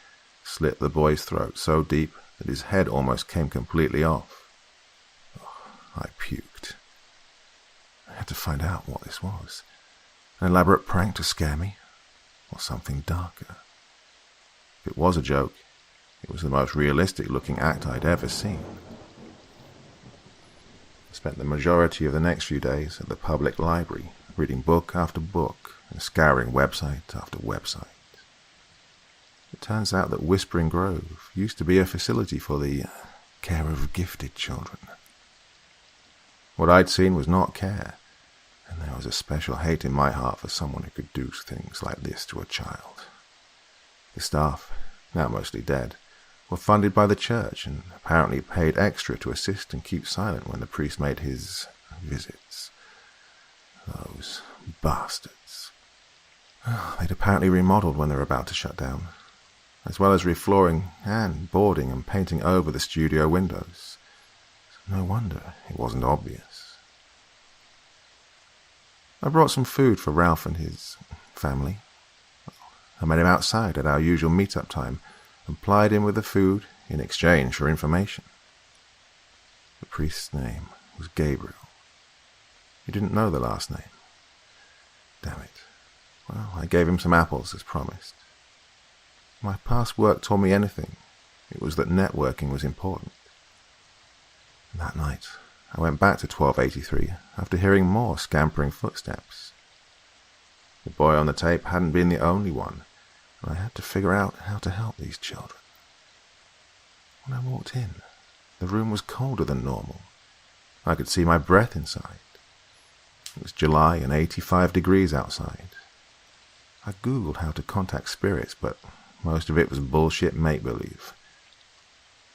slit the boy's throat so deep that his head almost came completely off. I puked. I had to find out what this was. An elaborate prank to scare me, or something darker. If it was a joke, it was the most realistic-looking act I'd ever seen. I spent the majority of the next few days at the public library, reading book after book and scouring website after website. It turns out that Whispering Grove used to be a facility for the care of gifted children. What I'd seen was not care, and there was a special hate in my heart for someone who could do things like this to a child. The staff, now mostly dead, were funded by the church and apparently paid extra to assist and keep silent when the priest made his visits. Those bastards. They'd apparently remodeled when they were about to shut down, as well as reflooring and boarding and painting over the studio windows. No wonder it wasn't obvious. I brought some food for Ralph and his family. I met him outside at our usual meet-up time and plied him with the food in exchange for information. The priest's name was Gabriel. He didn't know the last name. Damn it. Well, I gave him some apples as promised. If my past work taught me anything, it was that networking was important. And that night, I went back to 1283 after hearing more scampering footsteps. The boy on the tape hadn't been the only one, and I had to figure out how to help these children. When I walked in, the room was colder than normal. I could see my breath inside. It was July and 85 degrees outside. I googled how to contact spirits, but most of it was bullshit make-believe.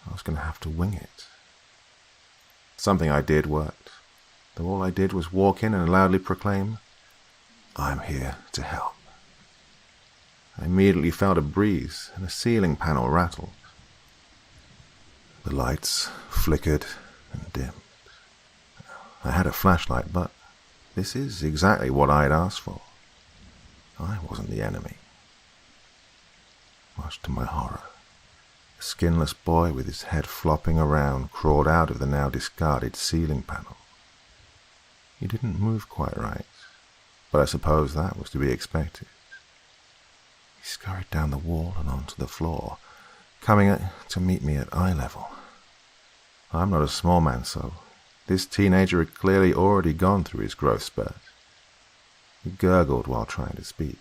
I was going to have to wing it. Something I did worked, though all I did was walk in and loudly proclaim, "I'm here to help." I immediately felt a breeze and a ceiling panel rattled. The lights flickered and dimmed. I had a flashlight, but this is exactly what I'd asked for. I wasn't the enemy. Much to my horror, a skinless boy with his head flopping around crawled out of the now discarded ceiling panel. He didn't move quite right, but I suppose that was to be expected. He scurried down the wall and onto the floor, coming to meet me at eye level. I'm not a small man, so this teenager had clearly already gone through his growth spurt. He gurgled while trying to speak.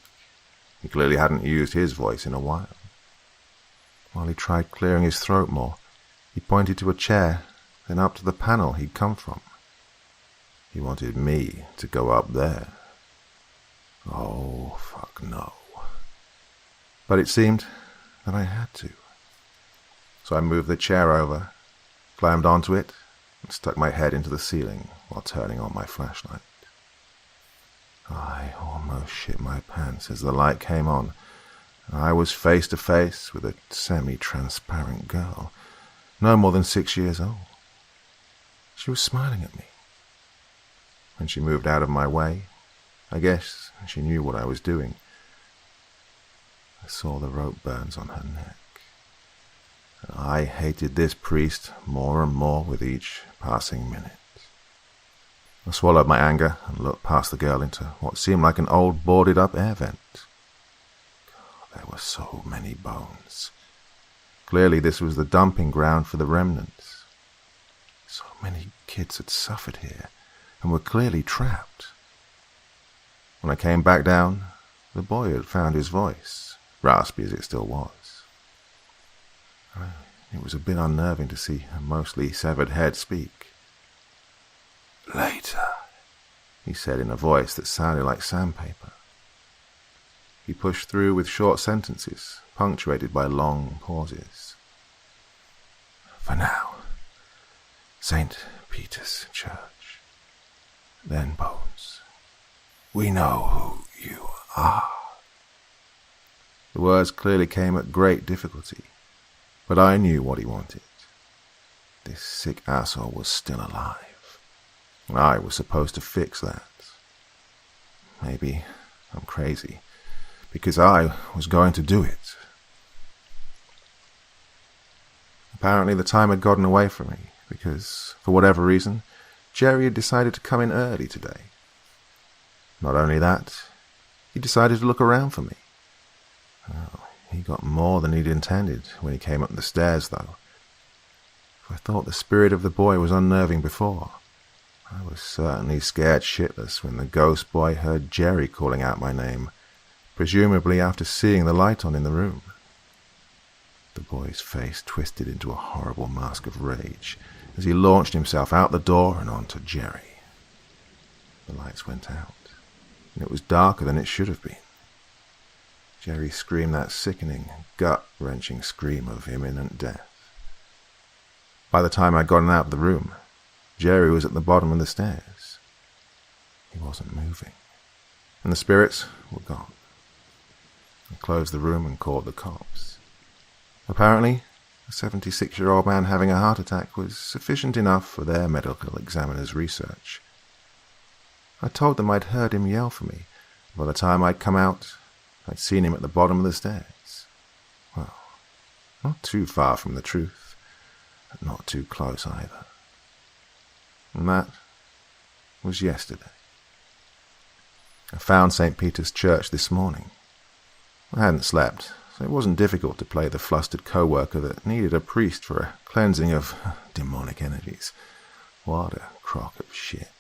He clearly hadn't used his voice in a while. While he tried clearing his throat more, he pointed to a chair, then up to the panel he'd come from. He wanted me to go up there. Oh, fuck no. But it seemed that I had to. So I moved the chair over, climbed onto it, and stuck my head into the ceiling while turning on my flashlight. I almost shit my pants as the light came on. I was face to face with a semi-transparent girl, no more than 6 years old. She was smiling at me. When she moved out of my way, I guess she knew what I was doing. I saw the rope burns on her neck. I hated this priest more and more with each passing minute. I swallowed my anger and looked past the girl into what seemed like an old boarded-up air vent. There were so many bones. Clearly this was the dumping ground for the remnants. So many kids had suffered here and were clearly trapped. When I came back down, the boy had found his voice, raspy as it still was. It was a bit unnerving to see a mostly severed head speak. "Later," he said in a voice that sounded like sandpaper. He pushed through with short sentences, punctuated by long pauses. "For now, St. Peter's Church, then Bones. We know who you are." The words clearly came at great difficulty, but I knew what he wanted. This sick asshole was still alive. I was supposed to fix that. Maybe I'm crazy, because I was going to do it. Apparently the time had gotten away from me, because, for whatever reason, Jerry had decided to come in early today. Not only that, he decided to look around for me. Oh, He got more than he'd intended when he came up the stairs, though. If I thought the spirit of the boy was unnerving before, I was certainly scared shitless when the ghost boy heard Jerry calling out my name, presumably after seeing the light on in the room. The boy's face twisted into a horrible mask of rage as he launched himself out the door and onto Jerry. The lights went out, and it was darker than it should have been. Jerry screamed that sickening, gut-wrenching scream of imminent death. By the time I'd gotten out of the room, Jerry was at the bottom of the stairs. He wasn't moving, and the spirits were gone. I closed the room and called the cops. Apparently, a 76-year-old man having a heart attack was sufficient enough for their medical examiner's research. I told them I'd heard him yell for me. By the time I'd come out, I'd seen him at the bottom of the stairs. Well, not too far from the truth, but not too close either. And that was yesterday. I found St. Peter's Church this morning. I hadn't slept, so it wasn't difficult to play the flustered co-worker that needed a priest for a cleansing of demonic energies. What a crock of shit.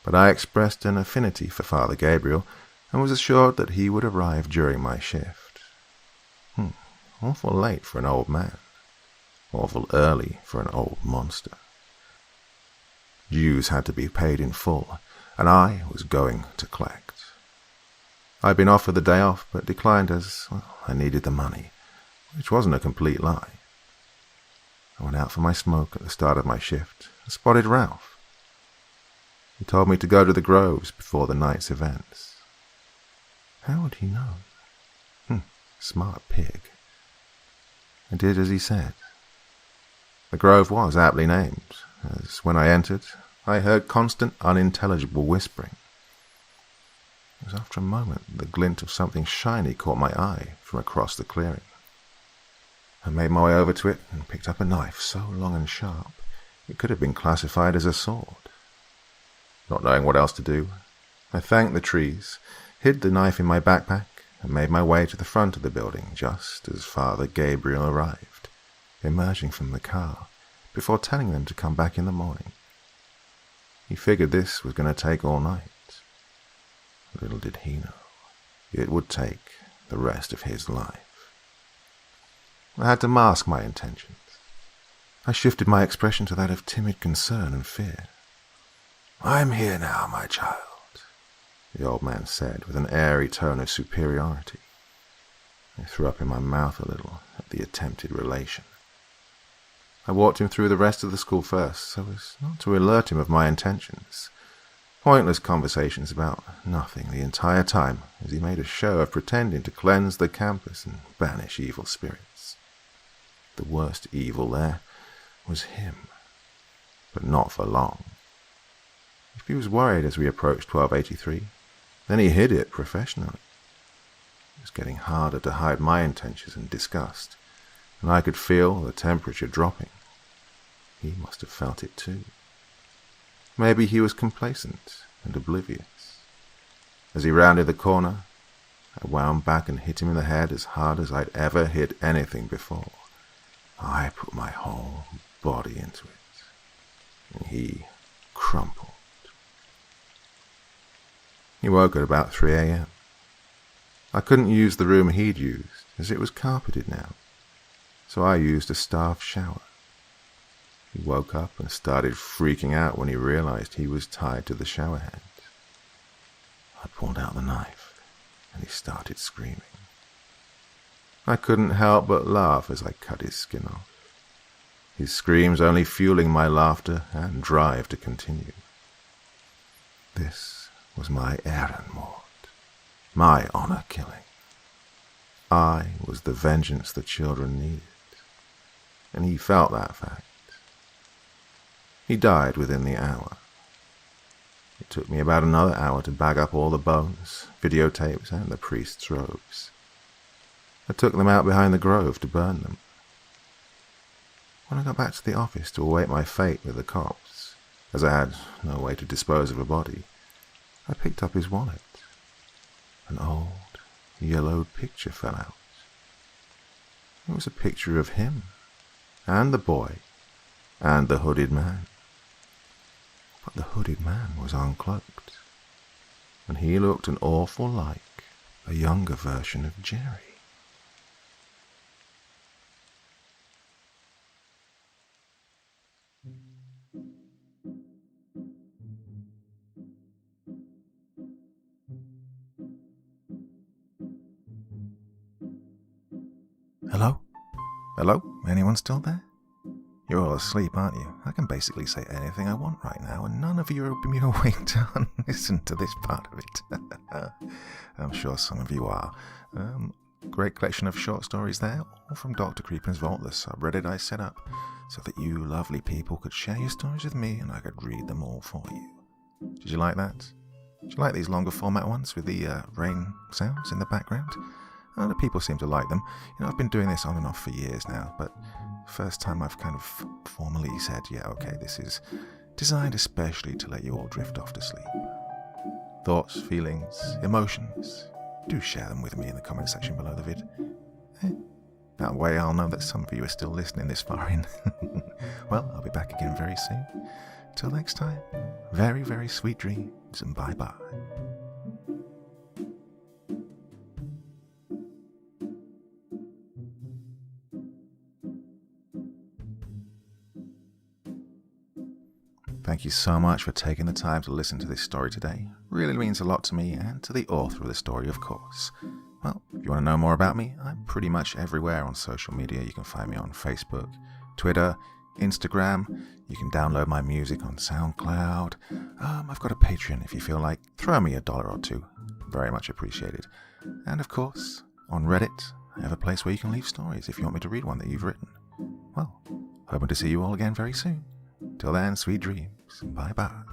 But I expressed an affinity for Father Gabriel and was assured that he would arrive during my shift. Awful late for an old man. Awful early for an old monster. Dues had to be paid in full, and I was going to collect. I'd been offered the day off, but declined as, I needed the money, which wasn't a complete lie. I went out for my smoke at the start of my shift and spotted Ralph. He told me to go to the Groves before the night's events. How would he know? Smart pig. I did as he said. The Grove was aptly named, as when I entered, I heard constant, unintelligible whispering. It was after a moment the glint of something shiny caught my eye from across the clearing. I made my way over to it and picked up a knife so long and sharp it could have been classified as a sword. Not knowing what else to do, I thanked the trees, hid the knife in my backpack, and made my way to the front of the building just as Father Gabriel arrived, emerging from the car, before telling them to come back in the morning. He figured this was going to take all night. Little did he know, it would take the rest of his life. I had to mask my intentions. I shifted my expression to that of timid concern and fear. "I'm here now, my child," the old man said with an airy tone of superiority. I threw up in my mouth a little at the attempted relation. I walked him through the rest of the school first, so as not to alert him of my intentions. Pointless conversations about nothing the entire time, as he made a show of pretending to cleanse the campus and banish evil spirits. The worst evil there was him, but not for long. If he was worried as we approached 1283, then he hid it professionally. It was getting harder to hide my intentions and disgust, and I could feel the temperature dropping. He must have felt it too. Maybe he was complacent and oblivious. As he rounded the corner, I wound back and hit him in the head as hard as I'd ever hit anything before. I put my whole body into it, and he crumpled. He woke at about 3 a.m. I couldn't use the room he'd used, as it was carpeted now, so I used a staff shower. He woke up and started freaking out when he realized he was tied to the shower head. I pulled out the knife, and he started screaming. I couldn't help but laugh as I cut his skin off, his screams only fueling my laughter and drive to continue. This was my Ehrenmord, my honor-killing. I was the vengeance the children needed, and he felt that fact. He died within the hour. It took me about another hour to bag up all the bones, videotapes, and the priest's robes. I took them out behind the grove to burn them. When I got back to the office to await my fate with the cops, as I had no way to dispose of a body, I picked up his wallet. An old, yellowed picture fell out, It was a picture of him, and the boy, and the hooded man. But the hooded man was uncloaked, and he looked an awful like a younger version of Jerry. Hello? Hello? Anyone still there? You're all asleep, aren't you? I can basically say anything I want right now, and none of you will be awake to listen to this part of it. I'm sure some of you are. Great collection of short stories there, all from Dr. Creepin's Vault, the subreddit I set up, so that you lovely people could share your stories with me and I could read them all for you. Did you like that? Did you like these longer format ones with the rain sounds in the background? The people seem to like them. I've been doing this on and off for years now, but first time I've kind of formally said, yeah, okay, this is designed especially to let you all drift off to sleep. Thoughts, feelings, emotions, do share them with me in the comment section below the vid. That way I'll know that some of you are still listening this far in. Well, I'll be back again very soon. Till next time, very, very sweet dreams and bye-bye. Thank you so much for taking the time to listen to this story today. Really means a lot to me and to the author of the story, of course. Well, if you want to know more about me, I'm pretty much everywhere on social media. You can find me on Facebook, Twitter, Instagram. You can download my music on SoundCloud. I've got a Patreon if you feel like. Throw me $1 or $2. Very much appreciated. And of course, on Reddit, I have a place where you can leave stories if you want me to read one that you've written. Well, hoping to see you all again very soon. Till then, sweet dreams. Bye-bye.